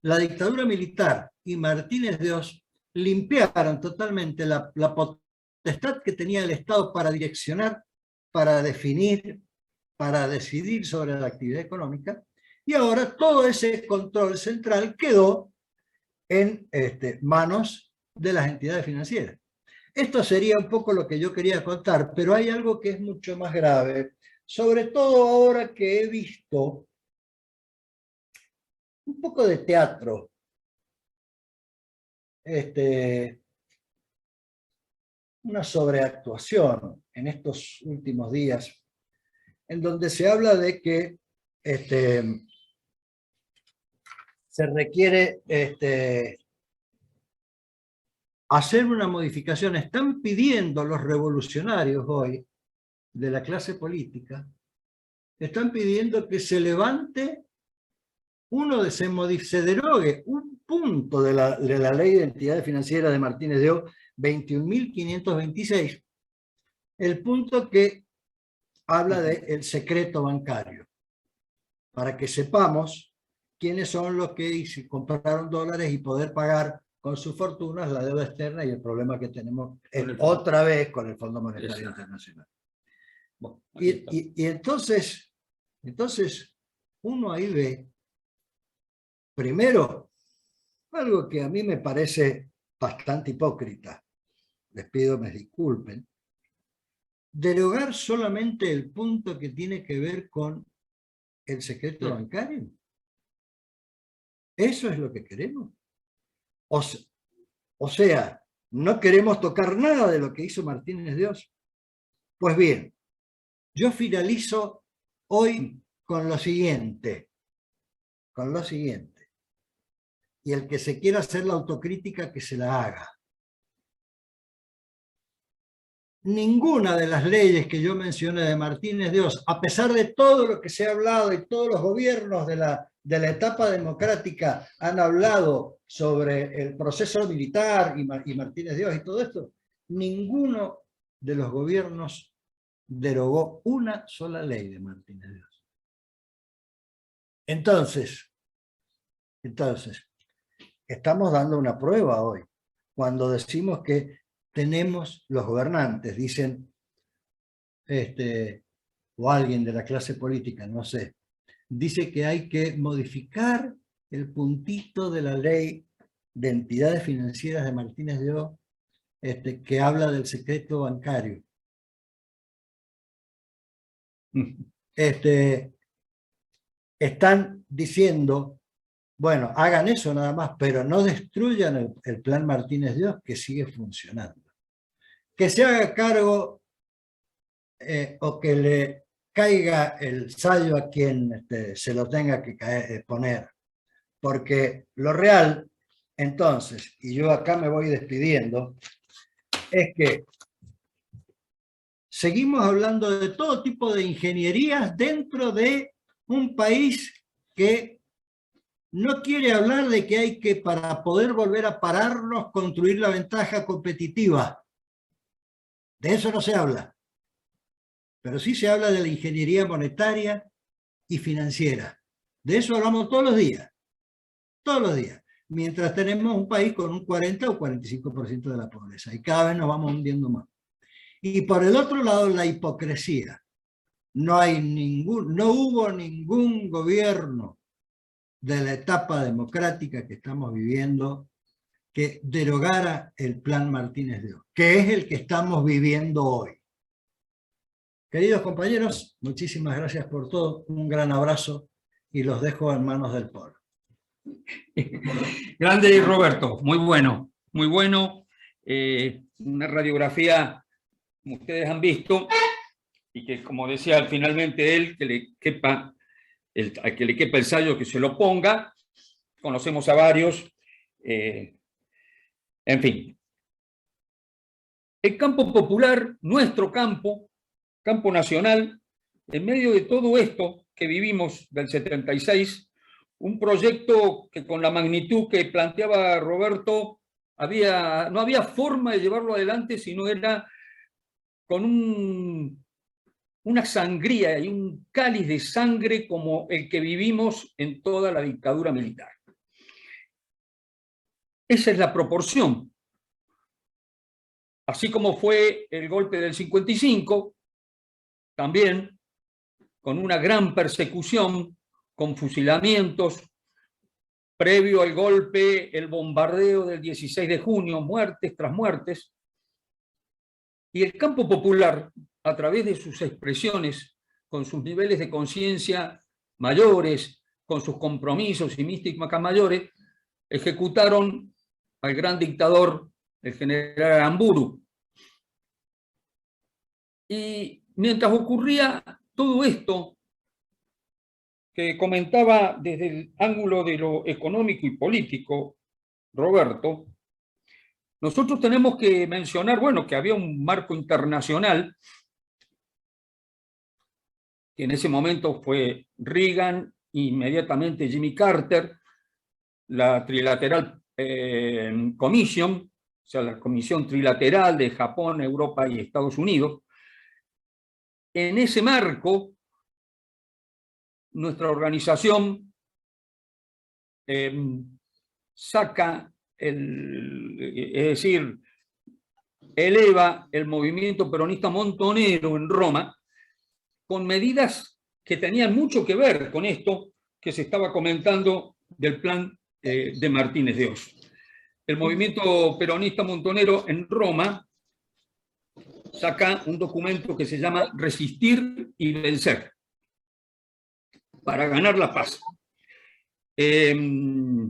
Speaker 3: la dictadura militar y Martínez de Oz limpiaron totalmente la potestad que tenía el Estado para direccionar, para definir, para decidir sobre la actividad económica, y ahora todo ese control central quedó en manos de las entidades financieras. Esto sería un poco lo que yo quería contar, pero hay algo que es mucho más grave, sobre todo ahora que he visto un poco de teatro, una sobreactuación en estos últimos días, en donde se habla de que se requiere hacer una modificación. Están pidiendo los revolucionarios hoy de la clase política, están pidiendo que se levante se derogue un punto de la ley de entidades financieras de Martínez de Oz, 21.526, el punto que habla del secreto bancario, para que sepamos quiénes son los que compraron dólares y poder pagar con sus fortunas la deuda externa y el problema que tenemos otra vez con el Fondo Monetario Internacional. Bueno, y entonces uno ahí ve, primero, algo que a mí me parece bastante hipócrita, les pido me disculpen, derogar solamente el punto que tiene que ver con el secreto bancario. ¿Eso es lo que queremos? O sea, ¿no queremos tocar nada de lo que hizo Martínez de Oz? Pues bien, yo finalizo hoy con lo siguiente. Y el que se quiera hacer la autocrítica, que se la haga. Ninguna de las leyes que yo mencioné de Martínez de Oz, a pesar de todo lo que se ha hablado y todos los gobiernos de la etapa democrática han hablado sobre el proceso militar y Martínez de Oz y todo esto, ninguno de los gobiernos derogó una sola ley de Martínez de Oz. Entonces, estamos dando una prueba hoy, cuando decimos que tenemos los gobernantes, dicen, o alguien de la clase política, no sé, dice que hay que modificar el puntito de la ley de entidades financieras de Martínez de Oz, que habla del secreto bancario. Están diciendo, bueno, hagan eso nada más, pero no destruyan el plan Martínez de Oz, que sigue funcionando. Que se haga cargo o que le caiga el sallo a quien se lo tenga que poner. Porque lo real, entonces, y yo acá me voy despidiendo, es que seguimos hablando de todo tipo de ingenierías dentro de un país que no quiere hablar de que hay que, para poder volver a pararnos, construir la ventaja competitiva. De eso no se habla. Pero sí se habla de la ingeniería monetaria y financiera. De eso hablamos todos los días. Todos los días. Mientras tenemos un país con un 40 o 45% de la pobreza. Y cada vez nos vamos hundiendo más. Y por el otro lado, la hipocresía. No hubo ningún gobierno de la etapa democrática que estamos viviendo que derogara el Plan Martínez de Oz, que es el que estamos viviendo hoy. Queridos compañeros, muchísimas gracias por todo, un gran abrazo y los dejo en manos del pueblo.
Speaker 2: Grande Roberto, muy bueno, muy bueno. Una radiografía, como ustedes han visto, y que, como decía finalmente él, que le quepa a que le quepa el sayo, que se lo ponga. Conocemos a varios. En fin. El campo popular, nuestro campo nacional, en medio de todo esto que vivimos del 76, un proyecto que con la magnitud que planteaba Roberto, no había forma de llevarlo adelante si no era con una sangría y un cáliz de sangre como el que vivimos en toda la dictadura militar. Esa es la proporción. Así como fue el golpe del 55, también con una gran persecución, con fusilamientos, previo al golpe, el bombardeo del 16 de junio, muertes tras muertes, y el campo popular, a través de sus expresiones, con sus niveles de conciencia mayores, con sus compromisos y místicas mayores, ejecutaron al gran dictador, el general Aramburu. Y mientras ocurría todo esto, que comentaba desde el ángulo de lo económico y político, Roberto, nosotros tenemos que mencionar, bueno, que había un marco internacional, que en ese momento fue Reagan, inmediatamente Jimmy Carter, la Trilateral Commission, o sea, la Comisión Trilateral de Japón, Europa y Estados Unidos. En ese marco, nuestra organización saca, es decir, eleva el movimiento peronista montonero en Roma con medidas que tenían mucho que ver con esto que se estaba comentando del plan de Martínez de Oz. El movimiento peronista montonero en Roma saca un documento que se llama Resistir y Vencer, para ganar la paz. Tiene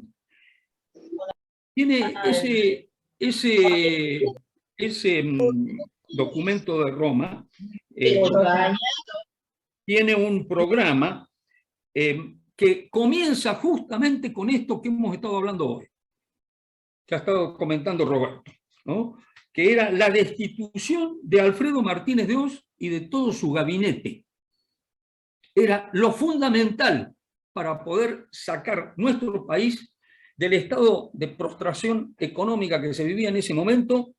Speaker 2: ese documento de Roma, tiene un programa que comienza justamente con esto que hemos estado hablando hoy, que ha estado comentando Roberto, ¿no? Que era la destitución de Alfredo Martínez de Oz y de todo su gabinete. Era lo fundamental para poder sacar nuestro país del estado de prostración económica que se vivía en ese momento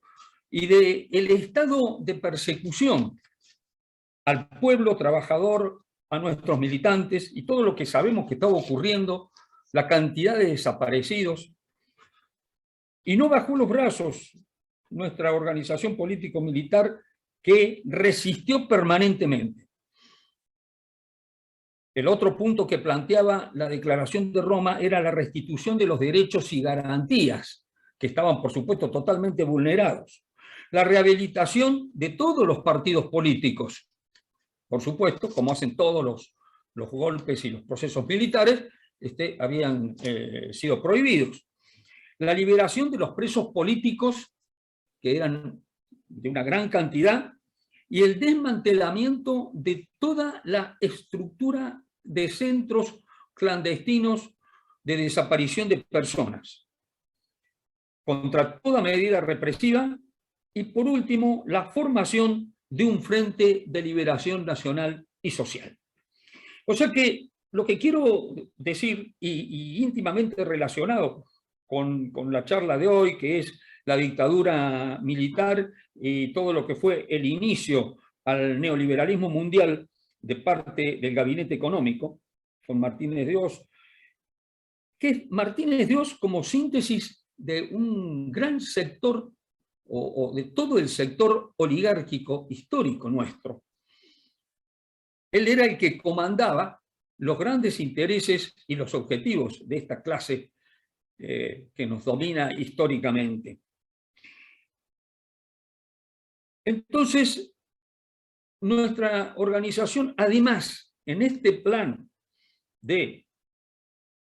Speaker 2: y del estado de persecución al pueblo trabajador, a nuestros militantes y todo lo que sabemos que estaba ocurriendo, la cantidad de desaparecidos. Y no bajó los brazos nuestra organización político-militar, que resistió permanentemente. El otro punto que planteaba la Declaración de Roma era la restitución de los derechos y garantías, que estaban, por supuesto, totalmente vulnerados. La rehabilitación de todos los partidos políticos, por supuesto, como hacen todos los golpes y los procesos militares, habían sido prohibidos. La liberación de los presos políticos, que eran de una gran cantidad, y el desmantelamiento de toda la estructura de centros clandestinos de desaparición de personas, contra toda medida represiva, y por último, la formación de un frente de liberación nacional y social. O sea que lo que quiero decir, y íntimamente relacionado con la charla de hoy, que es la dictadura militar y todo lo que fue el inicio al neoliberalismo mundial de parte del gabinete económico, con Martínez de Oz, que es Martínez de Oz como síntesis de un gran sector o de todo el sector oligárquico histórico nuestro. Él era el que comandaba los grandes intereses y los objetivos de esta clase que nos domina históricamente. Entonces, nuestra organización, además, en este plan de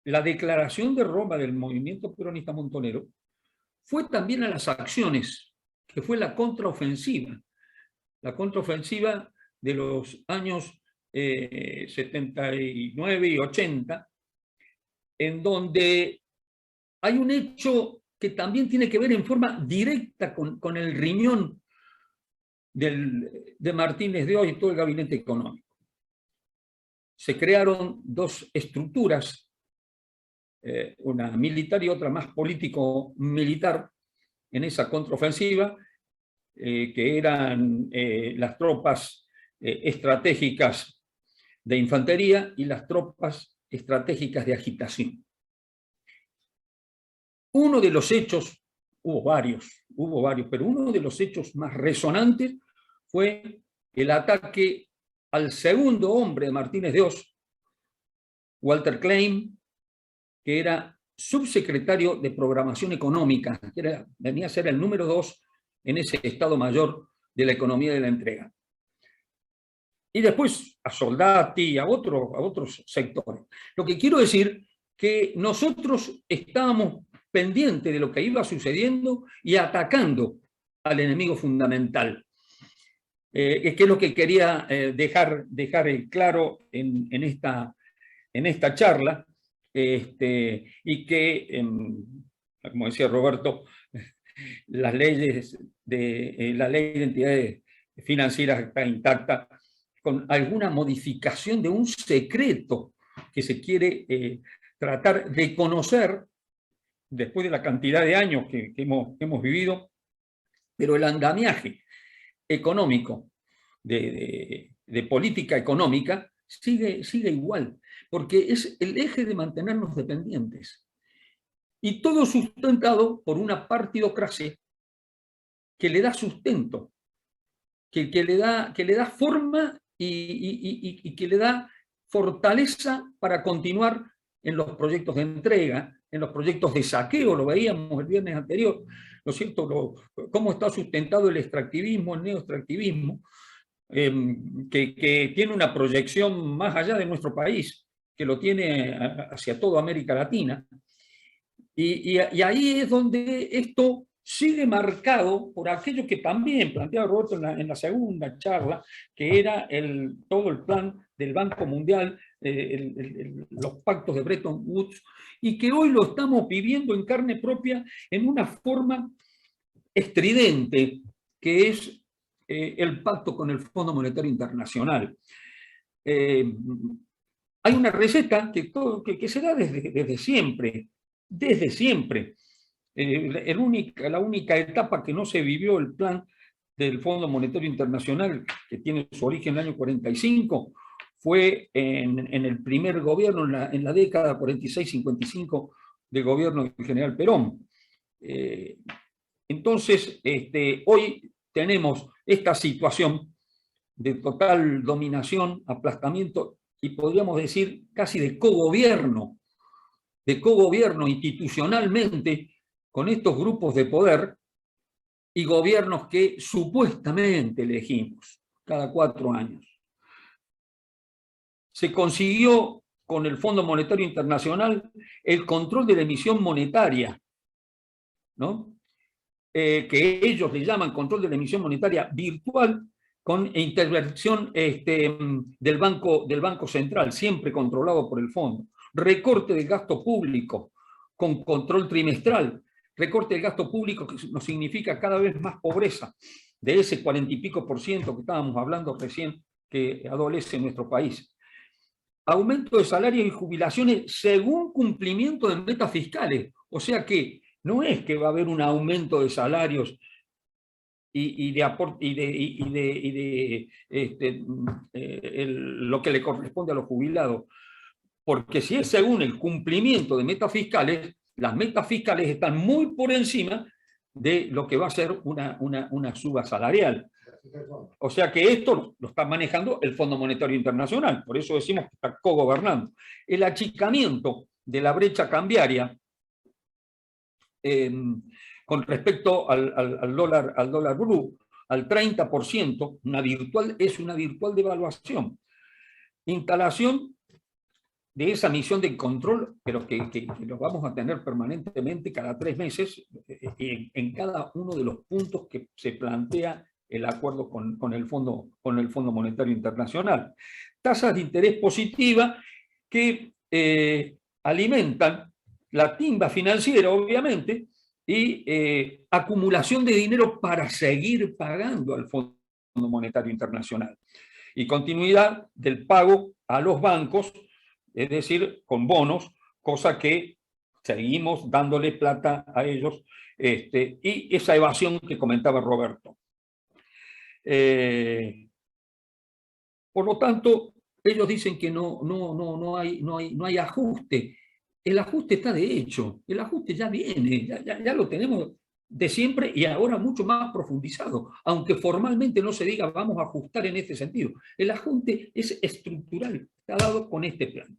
Speaker 2: la declaración de Roma del movimiento peronista montonero, fue también a las acciones, que fue la contraofensiva de los años 79 y 80, en donde hay un hecho que también tiene que ver en forma directa con el riñón de Martínez de Oz y todo el gabinete económico. Se crearon dos estructuras, una militar y otra más político-militar, en esa contraofensiva, que eran las tropas estratégicas de infantería y las tropas estratégicas de agitación. Uno de los hechos, hubo varios, pero uno de los hechos más resonantes fue el ataque al segundo hombre de Martínez de Oz, Walter Klein, que era subsecretario de Programación Económica, que venía a ser el número 2 en ese Estado Mayor de la economía de la entrega. Y después a Soldati y a otros sectores. Lo que quiero decir que nosotros estábamos pendientes de lo que iba sucediendo y atacando al enemigo fundamental. Que es lo que quería dejar claro en esta charla, y que, como decía Roberto, la ley de entidades financieras está intacta, con alguna modificación de un secreto que se quiere tratar de conocer después de la cantidad de años que hemos vivido, pero el andamiaje económico de política económica sigue igual, porque es el eje de mantenernos dependientes. Y todo sustentado por una partidocracia que le da sustento, que le da forma y que le da fortaleza para continuar en los proyectos de entrega, en los proyectos de saqueo. Lo veíamos el viernes anterior, ¿no es cierto? Cómo está sustentado el extractivismo, el neoextractivismo, que tiene una proyección más allá de nuestro país, que lo tiene hacia toda América Latina. Y ahí es donde esto sigue marcado por aquello que también planteaba Roberto en la segunda charla, que era todo el plan del Banco Mundial, los pactos de Bretton Woods, y que hoy lo estamos viviendo en carne propia en una forma estridente, que es el pacto con el Fondo Monetario Internacional. Hay una receta que se da desde siempre. Desde siempre. La única etapa que no se vivió el plan del Fondo Monetario Internacional, que tiene su origen en el año 45, fue en el primer gobierno, en la década 46-55 del gobierno del general Perón. Entonces, hoy tenemos esta situación de total dominación, aplastamiento y podríamos decir casi de cogobierno institucionalmente con estos grupos de poder y gobiernos que supuestamente elegimos cada 4 años. Se consiguió con el Fondo Monetario Internacional el control de la emisión monetaria, ¿no? Que ellos le llaman control de la emisión monetaria virtual, con intervención del Banco Central, siempre controlado por el Fondo. Recorte del gasto público con control trimestral, recorte del gasto público que nos significa cada vez más pobreza, de ese 40 y pico % que estábamos hablando recién que adolece en nuestro país. Aumento de salarios y jubilaciones según cumplimiento de metas fiscales, o sea que no es que va a haber un aumento de salarios lo que le corresponde a los jubilados, porque si es según el cumplimiento de metas fiscales, las metas fiscales están muy por encima de lo que va a ser una suba salarial. O sea que esto lo está manejando el Fondo Monetario Internacional, por eso decimos que está cogobernando. El achicamiento de la brecha cambiaria con respecto al dólar blue, al 30%, es una virtual devaluación. Instalación de esa misión de control, pero que lo vamos a tener permanentemente cada 3 meses en cada uno de los puntos que se plantea el acuerdo con el Fondo Monetario Internacional. Tasas de interés positiva que alimentan la timba financiera, obviamente, y acumulación de dinero para seguir pagando al Fondo Monetario Internacional. Y continuidad del pago a los bancos, es decir, con bonos, cosa que seguimos dándole plata a ellos, y esa evasión que comentaba Roberto. Por lo tanto, ellos dicen que no hay ajuste. El ajuste está de hecho, el ajuste ya viene, ya lo tenemos de siempre y ahora mucho más profundizado, aunque formalmente no se diga vamos a ajustar en este sentido. El ajuste es estructural, está dado con este plan.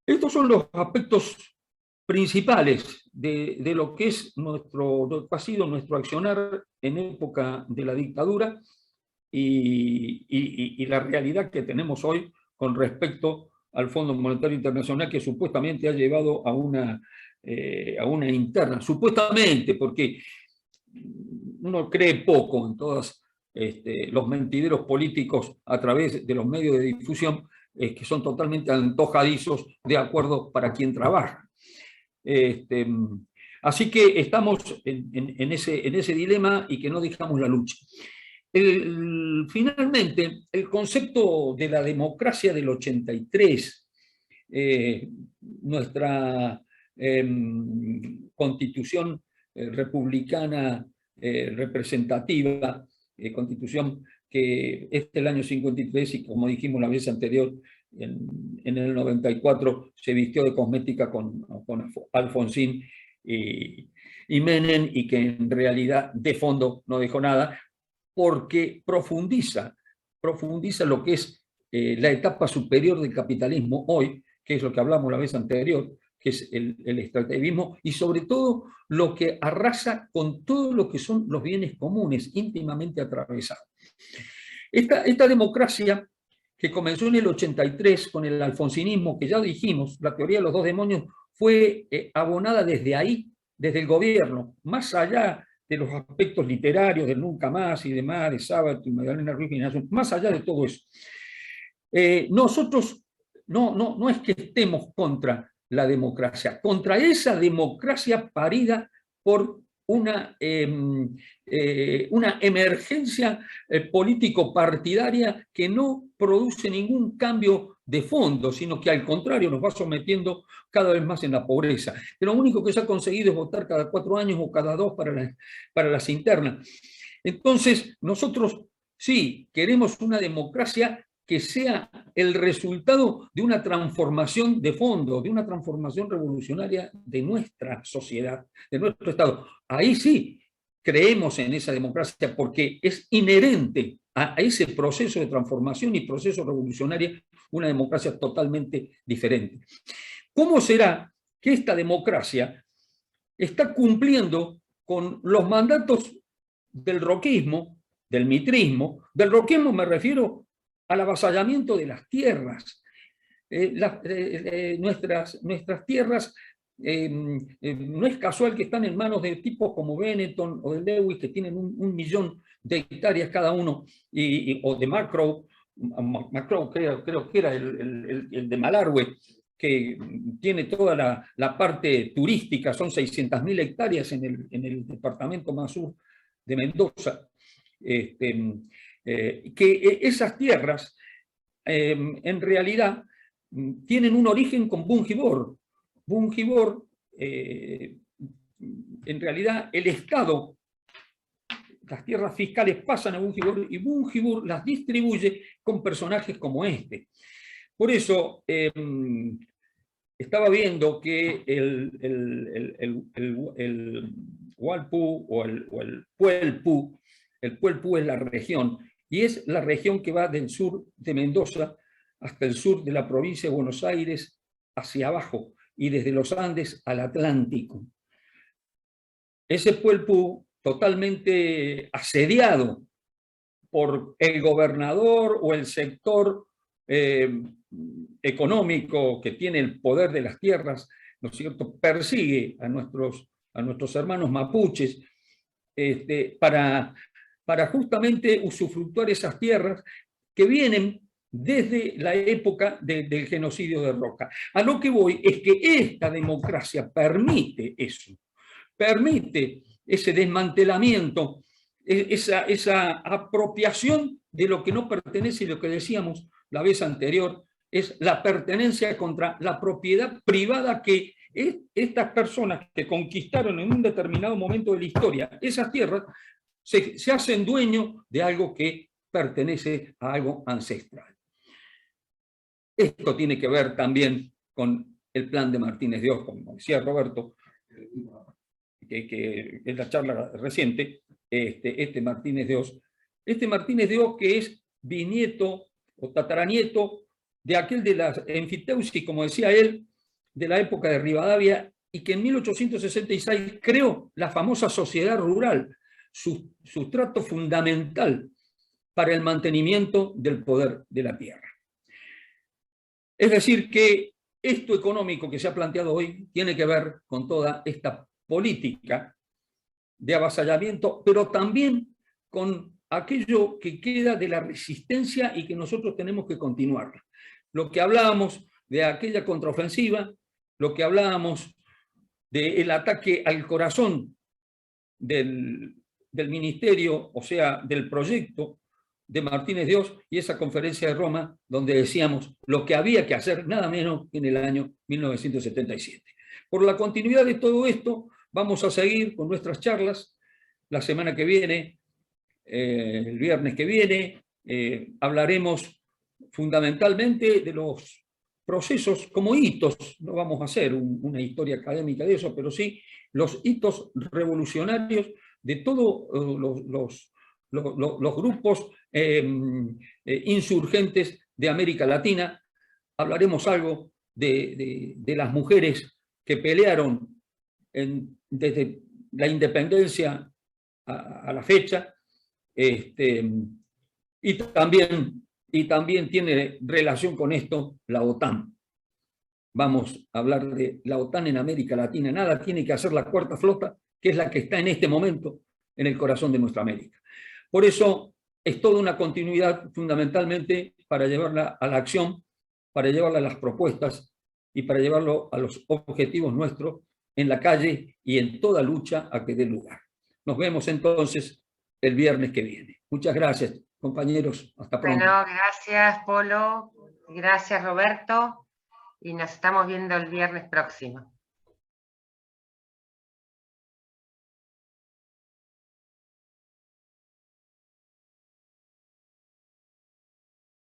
Speaker 2: Estos son los aspectos principales de lo que ha sido nuestro accionar en época de la dictadura y la realidad que tenemos hoy con respecto al Fondo Monetario Internacional, que supuestamente ha llevado a una interna, supuestamente, porque uno cree poco en todos los mentideros políticos a través de los medios de difusión, que son totalmente antojadizos de acuerdo para quien trabaja. Así que estamos en ese dilema y que no dejamos la lucha. Finalmente, el concepto de la democracia del 83, nuestra constitución republicana representativa, constitución que es del año 53 y como dijimos la vez anterior, en el 94 se vistió de cosmética con Alfonsín y Menem, y que en realidad de fondo no dejó nada, porque profundiza lo que es la etapa superior del capitalismo hoy, que es lo que hablamos la vez anterior, que es el extractivismo, y sobre todo lo que arrasa con todo lo que son los bienes comunes íntimamente atravesados. Esta democracia que comenzó en el 83 con el alfonsinismo, que ya dijimos, la teoría de los 2 demonios, fue abonada desde ahí, desde el gobierno, más allá de los aspectos literarios, del Nunca Más y demás, de Sábato y Magdalena Ruiz Guinazo, más allá de todo eso. Nosotros no es que estemos contra la democracia, contra esa democracia parida por una emergencia político-partidaria que no produce ningún cambio de fondo, sino que al contrario nos va sometiendo cada vez más en la pobreza. Que lo único que se ha conseguido es votar cada 4 años o cada 2 para las internas. Entonces, nosotros sí queremos una democracia que sea el resultado de una transformación de fondo, de una transformación revolucionaria de nuestra sociedad, de nuestro Estado. Ahí sí creemos en esa democracia porque es inherente a ese proceso de transformación y proceso revolucionario una democracia totalmente diferente. ¿Cómo será que esta democracia está cumpliendo con los mandatos del roquismo, del mitrismo? Del roquismo me refiero al avasallamiento de las tierras. Nuestras tierras, no es casual que están en manos de tipos como Benetton o de Lewis, que tienen 1 millón de hectáreas cada uno, o de Macro creo que era el de Malargüe, que tiene toda la parte turística, son 600.000 hectáreas en el departamento más sur de Mendoza. Que esas tierras en realidad tienen un origen con Bungibor. Bungibor, en realidad el Estado, las tierras fiscales pasan a Bungibor y Bungibor las distribuye con personajes como este. Por eso estaba viendo que el Hualpú o el Puelpú, el Puelpú es la región, y es la región que va del sur de Mendoza hasta el sur de la provincia de Buenos Aires hacia abajo, y desde los Andes al Atlántico. ese Puelpú totalmente asediado por el gobernador o el sector económico que tiene el poder de las tierras, ¿no es cierto?, persigue a nuestros hermanos mapuches para justamente usufructuar esas tierras que vienen desde la época del genocidio de Roca. A lo que voy es que esta democracia permite eso, permite ese desmantelamiento, esa apropiación de lo que no pertenece, y lo que decíamos la vez anterior, es la pertenencia contra la propiedad privada que estas personas que conquistaron en un determinado momento de la historia esas tierras, se hacen dueños de algo que pertenece a algo ancestral. Esto tiene que ver también con el plan de Martínez de Oz, como decía Roberto, que es la charla reciente, Martínez de Oz. Martínez de Oz, que es bisnieto o tataranieto de aquel de la enfiteusis, como decía él, de la época de Rivadavia, y que en 1866 creó la famosa sociedad rural, sustrato fundamental para el mantenimiento del poder de la tierra. Es decir, que esto económico que se ha planteado hoy tiene que ver con toda esta política de avasallamiento, pero también con aquello que queda de la resistencia y que nosotros tenemos que continuarla. Lo que hablábamos de aquella contraofensiva, lo que hablábamos del ataque al corazón del ministerio, o sea, del proyecto de Martínez de Oz, y esa conferencia de Roma donde decíamos lo que había que hacer nada menos que en el año 1977. Por la continuidad de todo esto, vamos a seguir con nuestras charlas la semana que viene, el viernes que viene. Hablaremos fundamentalmente de los procesos como hitos, no vamos a hacer una historia académica de eso, pero sí los hitos revolucionarios de todos los grupos insurgentes de América Latina. Hablaremos algo de las mujeres que pelearon desde la independencia a la fecha, y también tiene relación con esto la OTAN. Vamos a hablar de la OTAN en América Latina. Nada tiene que hacer la cuarta flota, que es la que está en este momento en el corazón de nuestra América. Por eso es toda una continuidad fundamentalmente para llevarla a la acción, para llevarla a las propuestas y para llevarlo a los objetivos nuestros en la calle y en toda lucha a que dé lugar. Nos vemos entonces el viernes que viene. Muchas gracias, compañeros. Hasta pronto.
Speaker 4: Bueno, gracias, Polo. Gracias, Roberto. Y nos estamos viendo el viernes próximo.